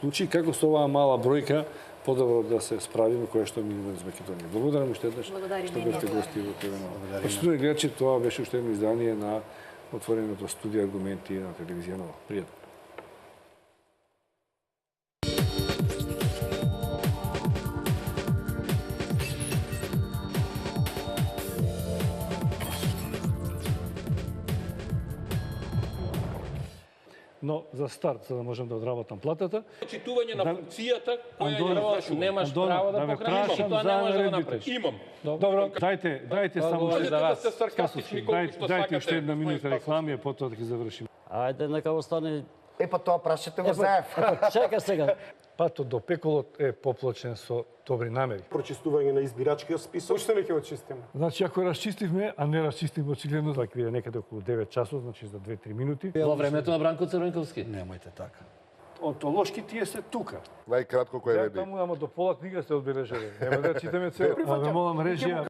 случи, како со оваа мала бројка подобро да се справиме кое што минува из Македонија. Благодарам уште еднаш што бевте гости во ТВ Нова. Почитувани гледачи, тоа беше уште едно издание на отвореното студио Аргументи на телевизија Нова. Пријатно. Но за старт, за да можам да одработам платата, читување на функцијата која ја немаш право да покажеш, тоа не може да направиш. Имам. Добро, дајте само Можете за да вас. сте саркастични колку што Дајте уште сакате. една минута реклами, а потоа да ги завршиме. Ајде, нека остане. Па тоа прашате го заев. Чека сега. Патот до пеколот е поплачен со добри намери. Прочистување на избирачкиот список. Уште не ќе очистиме. Значи, ако расчистивме, а не расчистивме очигледно, тоа ќе биде некаде околу 9 часот, значи за 2-3 минути. Во времето на Бранко Црвенковски. Немојте така. Онтолошки тие се тука. Најкратко кој Ја реди. таму, ама до пола книга се одбележале. Нема да читаме цел. А ве молам режија.